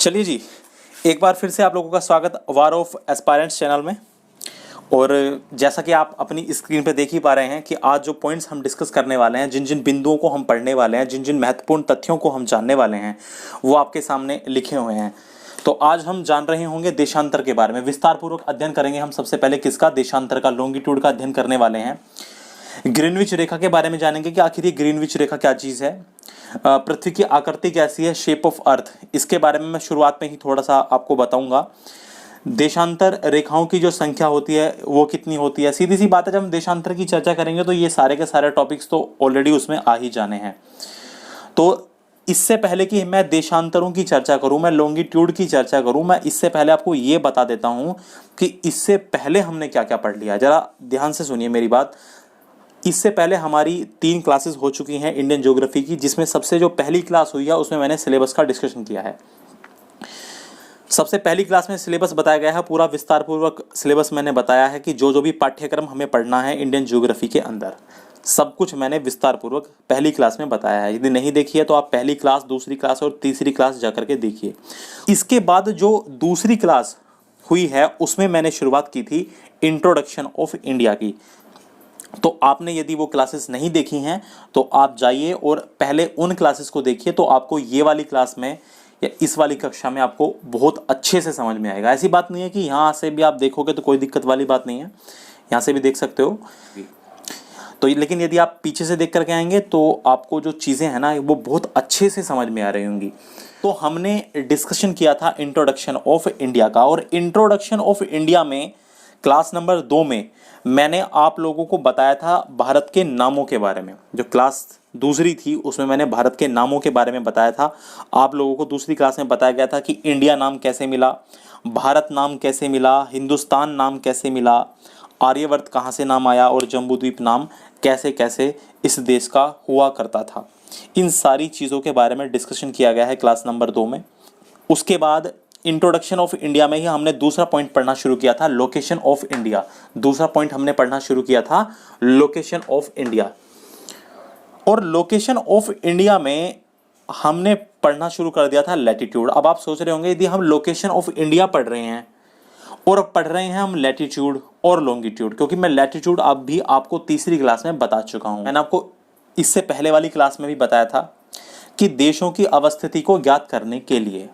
चलिए जी, एक बार फिर से आप लोगों का स्वागत वार ऑफ एस्पायरेंट्स चैनल में। और जैसा कि आप अपनी स्क्रीन पे देख ही पा रहे हैं कि आज जो पॉइंट्स हम डिस्कस करने वाले हैं, जिन जिन बिंदुओं को हम पढ़ने वाले हैं, जिन जिन महत्वपूर्ण तथ्यों को हम जानने वाले हैं, वो आपके सामने लिखे हुए हैं। तो आज हम जान रहे होंगे देशांतर के बारे में, विस्तार पूर्वक अध्ययन करेंगे हम सबसे पहले किसका, देशांतर का, लॉन्गिट्यूड का अध्ययन करने वाले हैं। ग्रीनविच रेखा के बारे में जानेंगे कि आखिर ये ग्रीनविच रेखा क्या चीज़ है, पृथ्वी की आकृति कैसी है, शेप ऑफ अर्थ, इसके बारे में मैं शुरुआत में ही थोड़ा सा आपको बताऊंगा। देशांतर रेखाओं की जो संख्या होती है वो कितनी होती है, सीधी सी बात है, जब हम देशांतर की चर्चा करेंगे तो ये सारे के सारे टॉपिक्स तो ऑलरेडी उसमें आ ही जाने हैं। तो इससे पहले कि मैं देशांतरों की चर्चा करूं, मैं लॉन्गिट्यूड की चर्चा करूं, मैं इससे पहले आपको ये बता देता हूं कि इससे पहले हमने क्या क्या पढ़ लिया। जरा ध्यान से सुनिए मेरी बात। इससे पहले हमारी 3 क्लासेस हो चुकी हैं इंडियन ज्योग्राफी की, जिसमें सबसे जो पहली क्लास हुई है उसमें मैंने सिलेबस का डिस्कशन किया है। सबसे पहली क्लास में सिलेबस बताया गया है, पूरा विस्तार पूर्वक सिलेबस मैंने बताया है कि जो जो भी पाठ्यक्रम हमें पढ़ना है इंडियन ज्योग्राफी के अंदर, सब कुछ मैंने विस्तार पूर्वक पहली क्लास में बताया है। यदि नहीं देखी है तो आप पहली क्लास, दूसरी क्लास और तीसरी क्लास जाकर के देखिए। इसके बाद जो दूसरी क्लास हुई है उसमें मैंने शुरुआत की थी इंट्रोडक्शन ऑफ इंडिया की। तो आपने यदि वो क्लासेस नहीं देखी हैं तो आप जाइए और पहले उन क्लासेस को देखिए, तो आपको ये वाली क्लास में या इस वाली कक्षा में आपको बहुत अच्छे से समझ में आएगा। ऐसी बात नहीं है कि यहाँ से भी आप देखोगे तो कोई दिक्कत वाली बात नहीं है, यहाँ से भी देख सकते हो। तो लेकिन यदि आप पीछे से देख करके आएंगे तो आपको जो चीज़ें हैं ना वो बहुत अच्छे से समझ में आ रही होंगी। तो हमने डिस्कशन किया था इंट्रोडक्शन ऑफ इंडिया का, और इंट्रोडक्शन ऑफ इंडिया में क्लास नंबर 2 में मैंने आप लोगों को बताया था भारत के नामों के बारे में। जो क्लास दूसरी थी उसमें मैंने भारत के नामों के बारे में बताया था। आप लोगों को दूसरी क्लास में बताया गया था कि इंडिया नाम कैसे मिला, भारत नाम कैसे मिला, हिंदुस्तान नाम कैसे मिला, आर्यवर्त कहाँ से नाम आया, और जम्बूद्वीप नाम कैसे कैसे इस देश का हुआ करता था। इन सारी चीज़ों के बारे में डिस्कशन किया गया है क्लास नंबर 2 में। उसके बाद इंट्रोडक्शन ऑफ इंडिया में ही हमने दूसरा पॉइंट पढ़ना शुरू किया था, लोकेशन ऑफ इंडिया। दूसरा पॉइंट हमने पढ़ना शुरू किया था लोकेशन ऑफ इंडिया। और लोकेशन ऑफ इंडिया में हमने पढ़ना शुरू कर दिया था लैटिट्यूड। अब आप सोच रहे होंगे यदि हम लोकेशन ऑफ इंडिया पढ़ रहे हैं और पढ़ रहे हैं हम लैटिट्यूड और लॉन्गिट्यूड, क्योंकि मैं लैटिट्यूड अब भी आपको तीसरी क्लास में बता चुका हूं। मैंने आपको इससे पहले वाली क्लास में भी बताया था कि देशों की अवस्थिति को ज्ञात करने के लिए,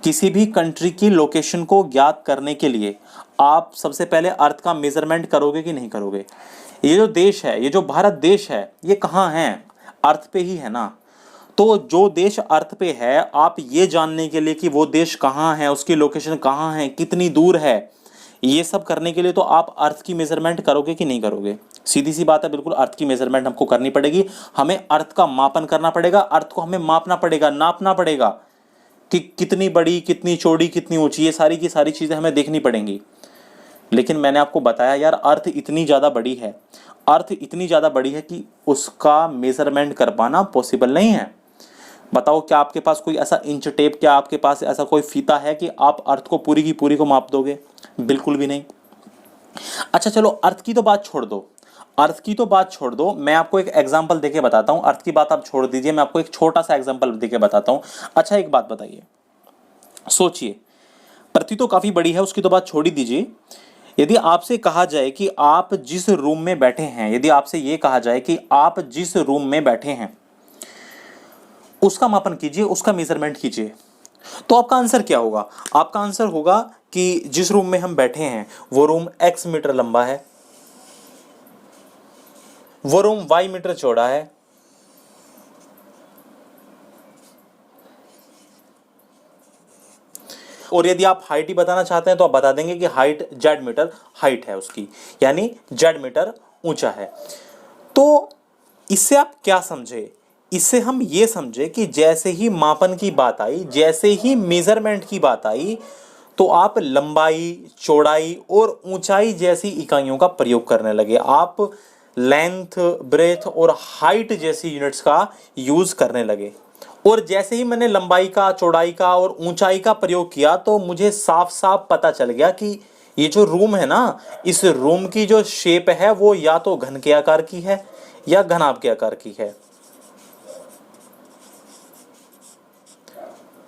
किसी भी कंट्री की लोकेशन को ज्ञात करने के लिए आप सबसे पहले अर्थ का मेजरमेंट करोगे कि नहीं करोगे। ये जो देश है, ये जो भारत देश है, ये कहाँ है? अर्थ पे ही है ना। तो जो देश अर्थ पे है, आप ये जानने के लिए कि वो देश कहाँ है, उसकी लोकेशन कहाँ है, कितनी दूर है, ये सब करने के लिए तो आप अर्थ की मेजरमेंट करोगे कि नहीं करोगे। सीधी सी बात है, बिल्कुल अर्थ की मेजरमेंट हमको करनी पड़ेगी। हमें अर्थ का मापन करना पड़ेगा, अर्थ को हमें मापना पड़ेगा, नापना पड़ेगा कि कितनी बड़ी, कितनी चौड़ी, कितनी ऊंची, ये सारी की सारी चीज़ें हमें देखनी पड़ेंगी। लेकिन मैंने आपको बताया यार, अर्थ इतनी ज़्यादा बड़ी है, अर्थ इतनी ज़्यादा बड़ी है कि उसका मेजरमेंट कर पाना पॉसिबल नहीं है। बताओ, क्या आपके पास कोई ऐसा इंच टेप, क्या आपके पास ऐसा कोई फीता है कि आप अर्थ को पूरी की पूरी को माप दोगे? बिल्कुल भी नहीं। अच्छा चलो, अर्थ की तो बात छोड़ दो, अर्थ की तो बात छोड़ दो, मैं आपको एक एग्जांपल देके बताता हूं। अर्थ की बात आप छोड़ दीजिए, मैं आपको एक छोटा सा एग्जांपल देके बताता हूं। अच्छा एक बात बताइए, सोचिए, पृथ्वी तो काफी बड़ी है, उसकी तो बात छोड़ ही दीजिए। यदि आपसे कहा जाए कि आप जिस रूम में बैठे हैं, यदि आपसे यह कहा जाए कि आप जिस रूम में बैठे हैं उसका मापन कीजिए, उसका मेजरमेंट कीजिए, तो आपका आंसर क्या होगा? आपका आंसर होगा कि जिस रूम में हम बैठे हैं वो रूम x मीटर लंबा है, वो रूम y मीटर चौड़ा है, और यदि आप हाइट ही बताना चाहते हैं तो आप बता देंगे कि हाइट z मीटर हाइट है उसकी, यानी z मीटर ऊंचा है। तो इससे आप क्या समझे? इससे हम ये समझे कि जैसे ही मापन की बात आई, जैसे ही मेजरमेंट की बात आई, तो आप लंबाई, चौड़ाई और ऊंचाई जैसी इकाइयों का प्रयोग करने लगे। आप लेंथ, ब्रेथ और हाइट जैसी यूनिट्स का यूज करने लगे। और जैसे ही मैंने लंबाई का, चौड़ाई का और ऊंचाई का प्रयोग किया तो मुझे साफ साफ पता चल गया कि ये जो रूम है ना, इस रूम की जो शेप है वो या तो घन के आकार की है या घनाभ के आकार की है।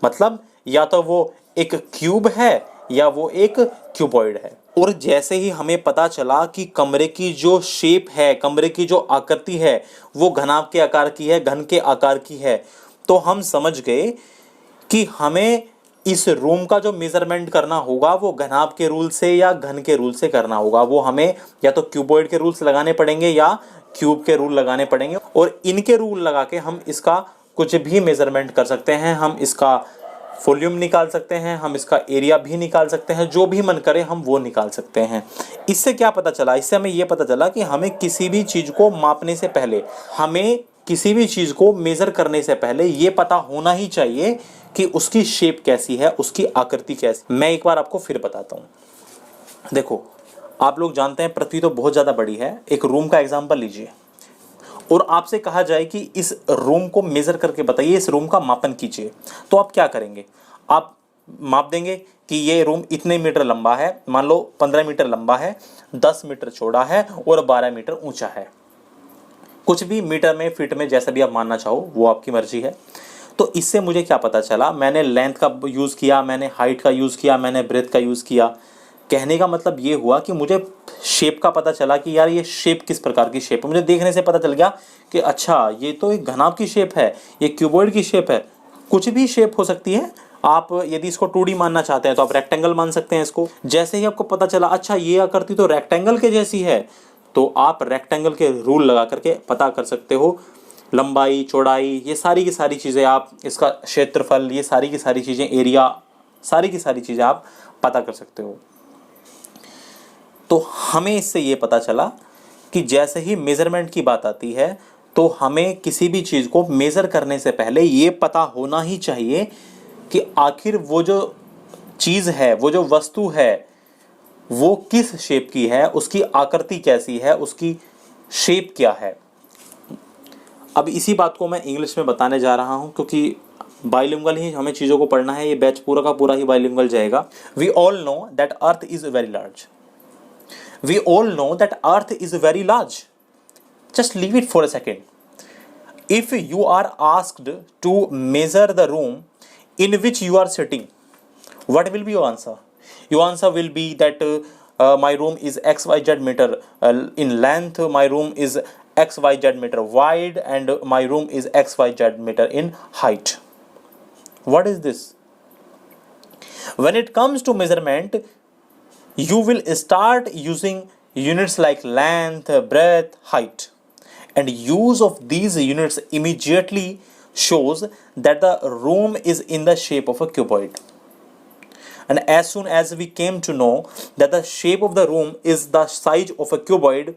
मतलब या तो वो एक क्यूब है या वो एक क्यूबॉइड है। और जैसे ही हमें पता चला कि कमरे की जो शेप है, कमरे की जो आकृति है वो घनाभ के आकार की है, घन के आकार की है, तो हम समझ गए कि हमें इस रूम का जो मेजरमेंट करना होगा वो घनाभ के रूल से या घन के रूल से करना होगा। वो हमें या तो क्यूबॉइड के रूल्स लगाने पड़ेंगे या क्यूब के रूल लगाने पड़ेंगे, और इनके रूल लगा के हम इसका कुछ भी मेजरमेंट कर सकते हैं। हम इसका वॉल्यूम निकाल सकते हैं, हम इसका एरिया भी निकाल सकते हैं, जो भी मन करे हम वो निकाल सकते हैं। इससे क्या पता चला? इससे हमें ये पता चला कि हमें किसी भी चीज़ को मापने से पहले, हमें किसी भी चीज़ को मेज़र करने से पहले ये पता होना ही चाहिए कि उसकी शेप कैसी है, उसकी आकृति कैसी। मैं एक बार आपको फिर बताता हूँ। देखो, आप लोग जानते हैं पृथ्वी तो बहुत ज़्यादा बड़ी है। एक रूम का एग्जाम्पल लीजिए और आपसे कहा जाए कि इस रूम को मेज़र करके बताइए, इस रूम का मापन कीजिए, तो आप क्या करेंगे? आप माप देंगे कि ये रूम इतने मीटर लंबा है, मान लो 15 मीटर लंबा है, 10 मीटर चौड़ा है और 12 मीटर ऊंचा है। कुछ भी मीटर में, फीट में, जैसा भी आप मानना चाहो वो आपकी मर्जी है। तो इससे मुझे क्या पता चला? मैंने लेंथ का यूज़ किया, मैंने हाइट का यूज़ किया, मैंने ब्रेथ का यूज़ किया। कहने का मतलब ये हुआ कि मुझे शेप का पता चला कि यार ये शेप किस प्रकार की शेप है। मुझे देखने से पता चल गया कि अच्छा ये तो एक घनाभ की शेप है, ये क्यूबॉइड की शेप है। कुछ भी शेप हो सकती है। आप यदि इसको 2D मानना चाहते हैं तो आप रेक्टेंगल मान सकते हैं इसको। जैसे ही आपको पता चला अच्छा ये आकृति तो रेक्टेंगल के जैसी है, तो आप रेक्टेंगल के रूल लगा करके पता कर सकते हो लंबाई, चौड़ाई, ये सारी की सारी चीज़ें, आप इसका क्षेत्रफल, ये सारी की सारी चीज़ें, एरिया, सारी की सारी चीज़ें आप पता कर सकते हो। तो हमें इससे ये पता चला कि जैसे ही मेज़रमेंट की बात आती है तो हमें किसी भी चीज़ को मेज़र करने से पहले ये पता होना ही चाहिए कि आखिर वो जो चीज़ है, वो जो वस्तु है, वो किस शेप की है, उसकी आकृति कैसी है, उसकी शेप क्या है। अब इसी बात को मैं इंग्लिश में बताने जा रहा हूँ क्योंकि बाइलिंगुअल ही हमें चीज़ों को पढ़ना है। ये बैच पूरा का पूरा ही बाइलिंगुअल जाएगा। We all know that earth is very large. We all know that earth is very large. Just leave it for a second. If you are asked to measure the room in which you are sitting, what will be your answer? Your answer will be that my room is XYZ meter in length, my room is XYZ meter wide, and my room is XYZ meter in height. What is this? When it comes to measurement, you will start using units like length, breadth, height, and use of these units immediately shows that the room is in the shape of a cuboid. And as soon as we came to know that the shape of the room is the size of a cuboid,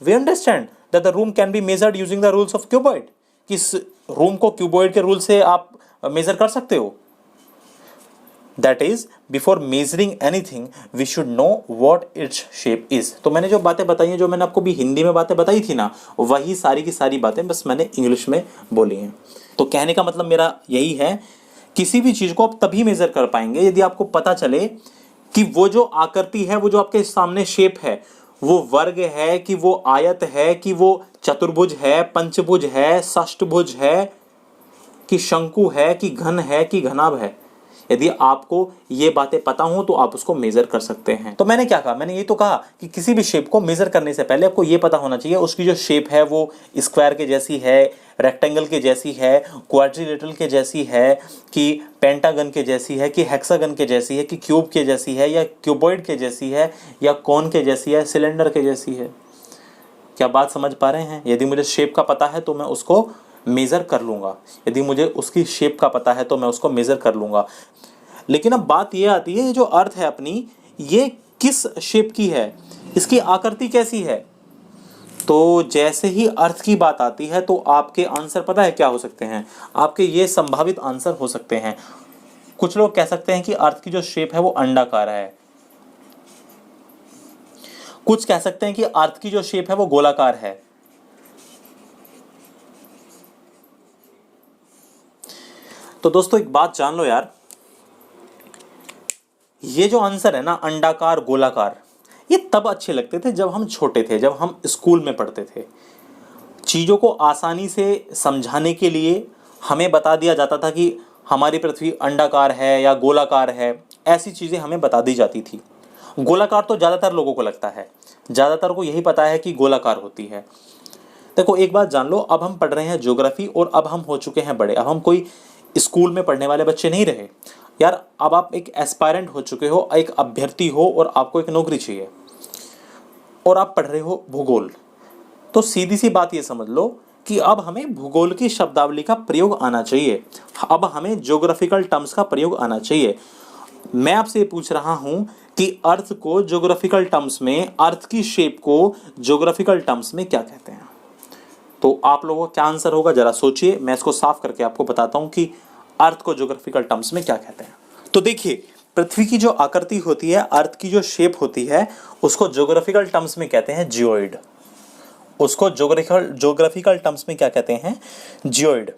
we understand that the room can be measured using the rules of cuboid. कि इस room को cuboid के rule से आप major कर सकते हो। That is, before measuring anything, we should know what its shape is. तो मैंने जो बातें बताई हैं, जो मैंने आपको भी हिंदी में बातें बताई थी ना, वही सारी की सारी बातें बस मैंने इंग्लिश में बोली हैं। तो कहने का मतलब मेरा यही है, किसी भी चीज़ को आप तभी मेज़र कर पाएंगे यदि आपको पता चले कि वो जो आकृति है, वो जो आपके सामने शेप है, वो वर्ग है कि वो आयत है कि वो चतुर्भुज है, पंचभुज है, षष्ठभुज है कि शंकु है कि घन है कि घनाभ है। यदि आपको ये बातें पता हो तो आप उसको मेज़र कर सकते हैं। तो मैंने क्या कहा? मैंने ये तो कहा कि किसी भी शेप को मेज़र करने से पहले आपको ये पता होना चाहिए उसकी जो शेप है वो स्क्वायर के जैसी है, रेक्टेंगल के जैसी है, क्वाड्रिलेटरल के जैसी है, कि पेंटागन के जैसी है, कि हेक्सागन के जैसी है, कि क्यूब के जैसी है, या क्यूबॉइड के जैसी है, या कोन के जैसी है, सिलेंडर के जैसी है। क्या बात समझ पा रहे हैं? यदि मुझे शेप का पता है तो मैं उसको मेज़र कर लूँगा, यदि मुझे उसकी शेप का पता है तो मैं उसको मेज़र कर लूँगा। लेकिन अब बात ये आती है, ये जो अर्थ है अपनी, ये किस शेप की है, इसकी आकृति कैसी है। तो जैसे ही अर्थ की बात आती है तो आपके आंसर पता है क्या हो सकते हैं? आपके ये संभावित आंसर हो सकते हैं। कुछ लोग कह सकते हैं कि अर्थ की जो शेप है वो अंडाकार है, कुछ कह सकते हैं कि अर्थ की जो शेप है वो गोलाकार है। तो दोस्तों एक बात जान लो यार, ये जो आंसर है ना, अंडाकार, गोलाकार, ये तब अच्छे लगते थे जब हम छोटे थे, जब हम स्कूल में पढ़ते थे। चीज़ों को आसानी से समझाने के लिए हमें बता दिया जाता था कि हमारी पृथ्वी अंडाकार है या गोलाकार है, ऐसी चीज़ें हमें बता दी जाती थी। गोलाकार तो ज़्यादातर लोगों को लगता है, ज़्यादातर को यही पता है कि गोलाकार होती है। देखो एक बात जान लो, अब हम पढ़ रहे हैं ज्योग्राफी और अब हम हो चुके हैं बड़े, अब हम कोई स्कूल में पढ़ने वाले बच्चे नहीं रहे यार। अब आप एक एस्पायरेंट हो चुके हो, एक अभ्यर्थी हो और आपको एक नौकरी चाहिए और आप पढ़ रहे हो भूगोल। तो सीधी सी बात ये समझ लो कि अब हमें भूगोल की शब्दावली का प्रयोग आना चाहिए, अब हमें ज्योग्राफिकल टर्म्स का प्रयोग आना चाहिए। मैं आपसे पूछ रहा हूं कि अर्थ को ज्योग्राफिकल टर्म्स में, अर्थ की शेप को ज्योग्राफिकल टर्म्स में क्या कहते हैं? तो आप लोगों का क्या आंसर होगा जरा सोचिए, मैं इसको साफ करके आपको बताता हूं कि अर्थ को ज्योग्राफिकल टर्म्स में क्या कहते हैं। तो देखिए, पृथ्वी की जो आकृति होती है, अर्थ की जो शेप होती है, उसको ज्योग्राफिकल टर्म्स में कहते हैं जियोइड। उसको ज्योग्राफिकल टर्म्स में क्या कहते हैं? जियोइड।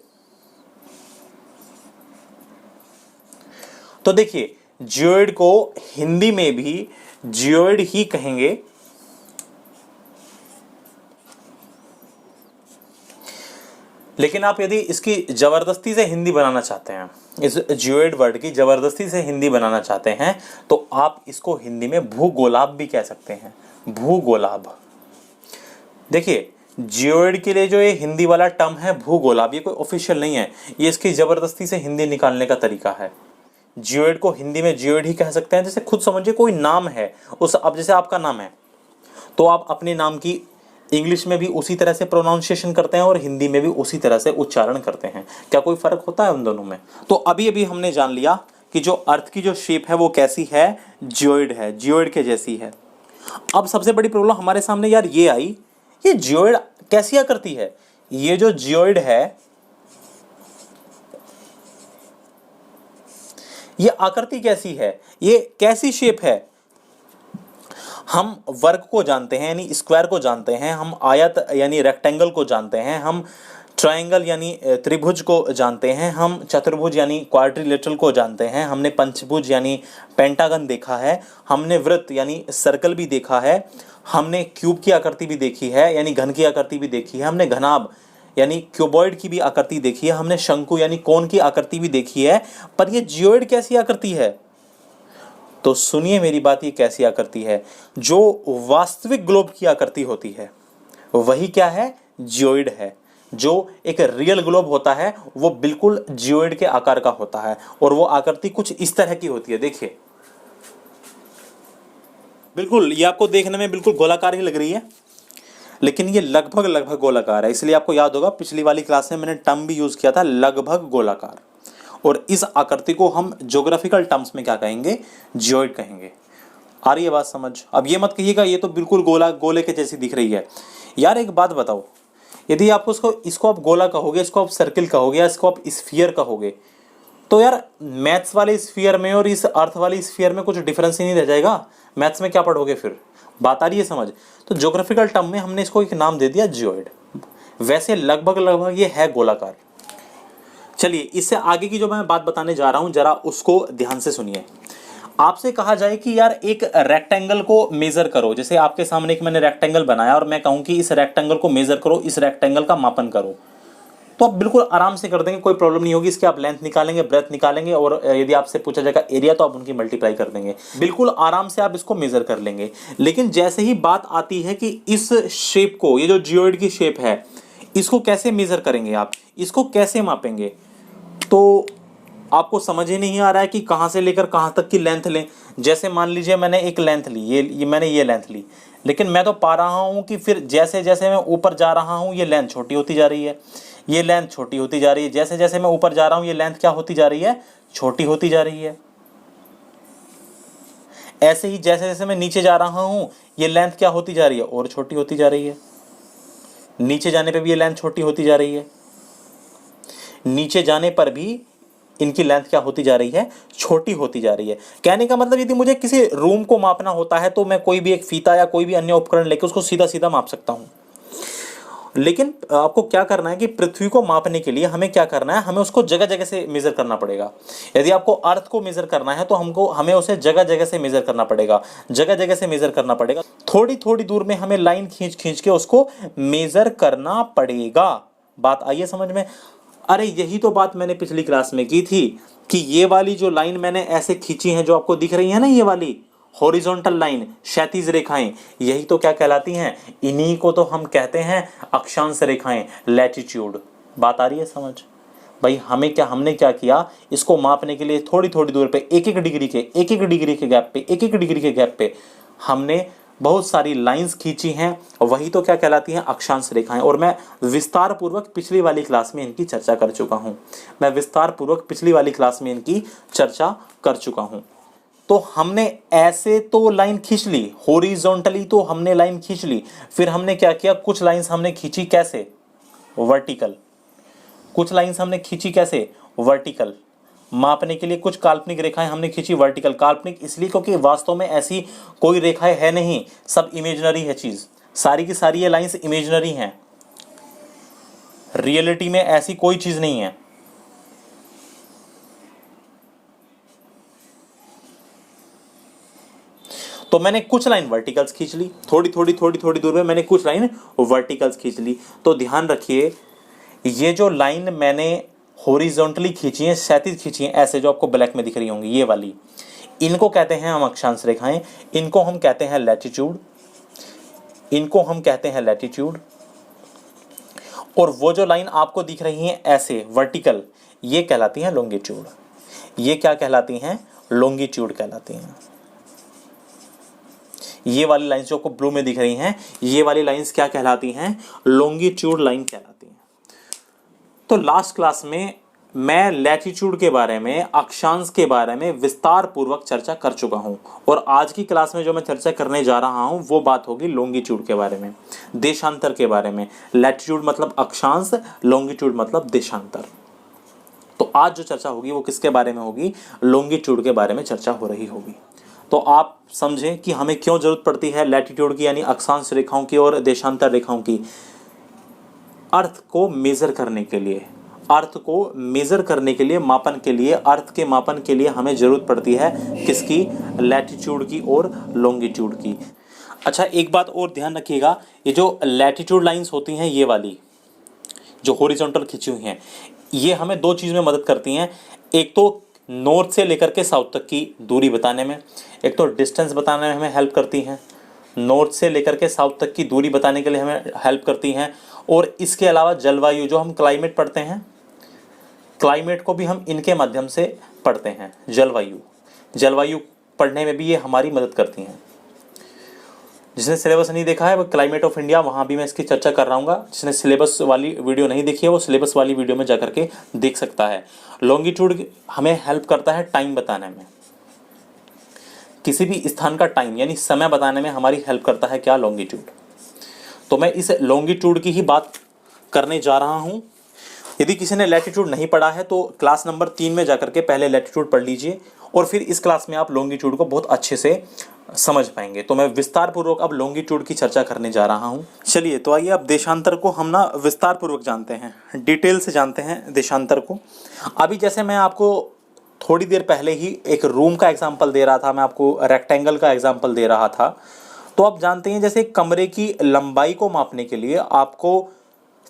तो देखिए, जियोइड को हिंदी में भी जियोइड ही कहेंगे। लेकिन आप यदि इसकी जबरदस्ती से हिंदी बनाना चाहते हैं, इस जियोइड वर्ड की जबरदस्ती से हिंदी बनाना चाहते हैं, तो आप इसको हिंदी में भूगोलाब भी कह सकते हैं। भूगोलाब। देखिए, जियोइड के लिए जो ये हिंदी वाला टर्म है भूगोलाब, ये कोई ऑफिशियल नहीं है, ये इसकी जबरदस्ती से हिंदी निकालने का तरीका है। जियोइड को हिंदी में जियोइड ही कह सकते हैं। जैसे खुद समझिए, कोई नाम है, उस, अब जैसे आपका नाम है तो आप अपने नाम की इंग्लिश में भी उसी तरह से प्रोनाउंसिएशन करते हैं और हिंदी में भी उसी तरह से उच्चारण करते हैं। क्या कोई फर्क होता है उन दोनों में? तो अभी अभी हमने जान लिया कि जो अर्थ की जो शेप है वो कैसी है, जियोइड है, जियोइड के जैसी है। अब सबसे बड़ी प्रॉब्लम हमारे सामने यार ये आई, ये जियोइड कैसी आकृति है? ये जो जियोइड है, ये आकृति कैसी है, ये कैसी शेप है? हम वर्ग को जानते हैं यानी स्क्वायर को जानते हैं, हम आयत यानी रेक्टेंगल को जानते हैं, हम ट्रायंगल यानी त्रिभुज को जानते हैं, हम चतुर्भुज यानी क्वाड्रिलेटरल को जानते हैं, हमने पंचभुज यानी पेंटागन देखा है, हमने वृत्त यानी सर्कल भी देखा है, हमने क्यूब की आकृति भी देखी है यानी घन की आकृति भी देखी है, हमने घनाभ यानी क्यूबॉइड की भी आकृति देखी है, हमने शंकु यानी कोन की आकृति भी देखी है। पर ये जियोइड कैसी आकृति है? तो सुनिए मेरी बात, ये कैसी आकृति है? जो वास्तविक ग्लोब की आकृति होती है वही क्या है? जियोइड है। जो एक रियल ग्लोब होता है वो बिल्कुल जियोइड के आकार का होता है और वो आकृति कुछ इस तरह की होती है। देखिए, बिल्कुल ये आपको देखने में बिल्कुल गोलाकार ही लग रही है, लेकिन ये लगभग लगभग गोलाकार है। इसलिए आपको याद होगा पिछली वाली क्लास में मैंने टर्म भी यूज किया था, लगभग गोलाकार। और इस आकृति को हम ज्योग्राफिकल टर्म्स में क्या कहेंगे? जियोइड कहेंगे। आ रही है बात समझ? अब ये मत कहिएगा ये तो बिल्कुल गोले के जैसी दिख रही है। यार एक बात बताओ, यदि आप इसको आप गोला कहोगे, इसको आप सर्किल कहोगे या इसको आप स्फीयर कहोगे, तो यार मैथ्स वाले स्फीयर में और इस अर्थ वाली स्फीयर में कुछ डिफरेंस ही नहीं रह जाएगा। मैथ्स में क्या पढ़ोगे फिर? बात आ रही है समझ? तो ज्योग्राफिकल टर्म में हमने इसको एक नाम दे दिया जियोइड। वैसे लगभग लगभग ये है गोलाकार। चलिए, इससे आगे की जो मैं बात बताने जा रहा हूं जरा उसको ध्यान से सुनिए। आपसे कहा जाए कि यार एक रेक्टेंगल को मेजर करो, जैसे आपके सामने एक मैंने रेक्टेंगल बनाया और मैं कहूं कि इस रेक्टेंगल को मेजर करो, इस रेक्टेंगल का मापन करो, तो आप बिल्कुल आराम से कर देंगे, कोई प्रॉब्लम नहीं होगी। इसके आप लेंथ निकालेंगे, ब्रेथ निकालेंगे और यदि आपसे पूछा जाएगा एरिया तो आप उनकी मल्टीप्लाई कर देंगे, बिल्कुल आराम से आप इसको मेजर कर लेंगे। लेकिन जैसे ही बात आती है कि इस शेप को, ये जो जियोइड की शेप है, इसको कैसे मेजर करेंगे, आप इसको कैसे मापेंगे, तो आपको समझ ही नहीं आ रहा है कि कहाँ से लेकर कहाँ तक की लेंथ लें। जैसे मान लीजिए मैंने एक लेंथ ली, ये मैंने ये लेंथ ली, लेकिन मैं तो पा रहा हूँ कि फिर जैसे जैसे मैं ऊपर जा रहा हूँ ये लेंथ छोटी होती जा रही है, ये लेंथ छोटी होती जा रही है, जैसे जैसे मैं ऊपर जा रहा हूँ ये लेंथ क्या होती जा रही है? छोटी होती जा रही है। ऐसे ही जैसे जैसे मैं नीचे जा रहा हूँ ये लेंथ क्या होती जा रही है? और छोटी होती जा रही है। नीचे जाने पर भी ये लेंथ छोटी होती जा रही है, नीचे जाने पर भी इनकी लेंथ क्या होती जा रही है? छोटी होती जा रही है। कहने का मतलब यदि मुझे किसी रूम को मापना होता है तो मैं कोई भी एक फीता या कोई भी अन्य उपकरण लेकर उसको सीधा सीधा माप सकता हूं। लेकिन आपको क्या करना है कि पृथ्वी को मापने के लिए हमें क्या करना है? हमें उसको जगह जगह से मेजर करना पड़ेगा। यदि आपको अर्थ को मेजर करना है तो हमें उसे जगह जगह से मेजर करना पड़ेगा, जगह जगह से मेजर करना पड़ेगा। थोड़ी थोड़ी दूर में हमें लाइन खींच खींच के उसको मेजर करना पड़ेगा। बात आई है समझ में? अरे यही तो बात मैंने पिछली क्लास में की थी कि ये वाली जो लाइन मैंने ऐसे खींची है जो आपको दिख रही है ना, ये वाली हॉरिजॉन्टल लाइन, क्षैतिज रेखाएं, यही तो क्या कहलाती हैं, इन्हीं को तो हम कहते हैं अक्षांश रेखाएं, लैटिट्यूड। बात आ रही है समझ? भाई हमने क्या किया, इसको मापने के लिए थोड़ी थोड़ी दूर पे एक एक डिग्री के गैप पे हमने बहुत सारी लाइंस खींची हैं, वही तो क्या कहलाती हैं, अक्षांश रेखाएं। और मैं विस्तार पूर्वक पिछली वाली क्लास में इनकी चर्चा कर चुका हूं। तो हमने ऐसे तो लाइन खींच ली, हॉरिजॉन्टली तो हमने लाइन खींच ली, फिर हमने क्या किया, कुछ लाइंस हमने खींची कैसे, वर्टिकल। कुछ लाइंस हमने खींची कैसे, वर्टिकल। मापने के लिए कुछ काल्पनिक रेखाएं हमने खींची वर्टिकल। काल्पनिक इसलिए क्योंकि वास्तव में ऐसी कोई रेखाएं है नहीं, सब इमेजिनरी है चीज, सारी की सारी ये लाइंस इमेजिनरी हैं, रियलिटी में ऐसी कोई चीज नहीं है। तो मैंने कुछ लाइन वर्टिकल्स खींच ली, थोड़ी दूर में मैंने कुछ लाइन वर्टिकल्स खींच ली। तो ध्यान रखिए, ये जो लाइन मैंने हॉरिजॉन्टली खींची है, क्षैतिज खींची है, ऐसे जो आपको ब्लैक में दिख रही होंगी ये वाली, इनको कहते हैं हम अक्षांश रेखाएं, इनको हम कहते हैं लैटिट्यूड। और वो जो लाइन आपको दिख रही है ऐसे वर्टिकल, ये कहलाती हैं लॉन्गिट्यूड। ये क्या कहलाती हैं, लॉन्गिट्यूड कहलाती हैं। ये वाली लाइंस जो आपको ब्लू में दिख रही हैं, ये वाली लाइंस क्या कहलाती हैं, लॉन्गिट्यूड लाइन कहलाती हैं। तो लास्ट क्लास में मैं लैटिट्यूड के बारे में, अक्षांश के बारे में विस्तार पूर्वक चर्चा कर चुका हूं, और आज की क्लास में जो मैं चर्चा करने जा रहा हूं वो बात होगी लॉन्गिट्यूड के बारे में, देशांतर के बारे में। लैटिट्यूड मतलब अक्षांश, लॉन्गिट्यूड मतलब देशांतर। तो आज जो चर्चा होगी वो किसके बारे में होगी, लॉन्गिट्यूड के बारे में चर्चा हो रही होगी। तो आप समझें कि हमें क्यों जरूरत पड़ती है लैटिट्यूड की, यानी अक्षांश रेखाओं की और देशांतर रेखाओं की। अर्थ को मेजर करने के लिए, मापन के लिए, अर्थ के मापन के लिए हमें जरूरत पड़ती है किसकी, लैटिट्यूड की और लॉन्गिट्यूड की। अच्छा, एक बात और ध्यान रखिएगा, ये जो लैटिट्यूड लाइंस होती हैं, ये वाली जो हॉरिजॉन्टल खींची हुई हैं, ये हमें दो चीज़ में मदद करती हैं। एक तो नॉर्थ से लेकर के साउथ तक की दूरी बताने में, एक तो डिस्टेंस बताने में हमें हेल्प करती हैं। नॉर्थ से लेकर के साउथ तक की दूरी बताने के लिए हमें हेल्प करती हैं। और इसके अलावा जलवायु, जो हम क्लाइमेट पढ़ते हैं, क्लाइमेट को भी हम इनके माध्यम से पढ़ते हैं। जलवायु पढ़ने में भी ये हमारी मदद करती हैं। जिसने सिलेबस नहीं देखा है वो क्लाइमेट ऑफ इंडिया, वहाँ भी मैं इसकी चर्चा कर रहा हूँ। जिसने सिलेबस वाली वीडियो नहीं देखी है वो सिलेबस वाली वीडियो में जाकर के देख सकता है। लॉन्गिट्यूड हमें हेल्प करता है टाइम बताने में, किसी भी स्थान का टाइम यानी समय बताने में हमारी हेल्प करता है क्या, लॉन्गिट्यूड। तो मैं इस लॉन्गिट्यूड की ही बात करने जा रहा हूँ। यदि किसी ने लैटिट्यूड नहीं पढ़ा है तो क्लास नंबर 3 में जाकर के पहले लैटिट्यूड पढ़ लीजिए, और फिर इस क्लास में आप लॉन्गिट्यूड को बहुत अच्छे से समझ पाएंगे। तो मैं विस्तार पूर्वक अब लॉन्गिट्यूड की चर्चा करने जा रहा हूँ। चलिए, तो आइए अब देशांतर को हम ना विस्तार पूर्वक जानते हैं, डिटेल से जानते हैं देशांतर को। अभी जैसे मैं आपको थोड़ी देर पहले ही एक रूम का एग्जाम्पल दे रहा था, मैं आपको रेक्टेंगल का एग्जाम्पल दे रहा था। तो आप जानते हैं जैसे कमरे की लंबाई को मापने के लिए आपको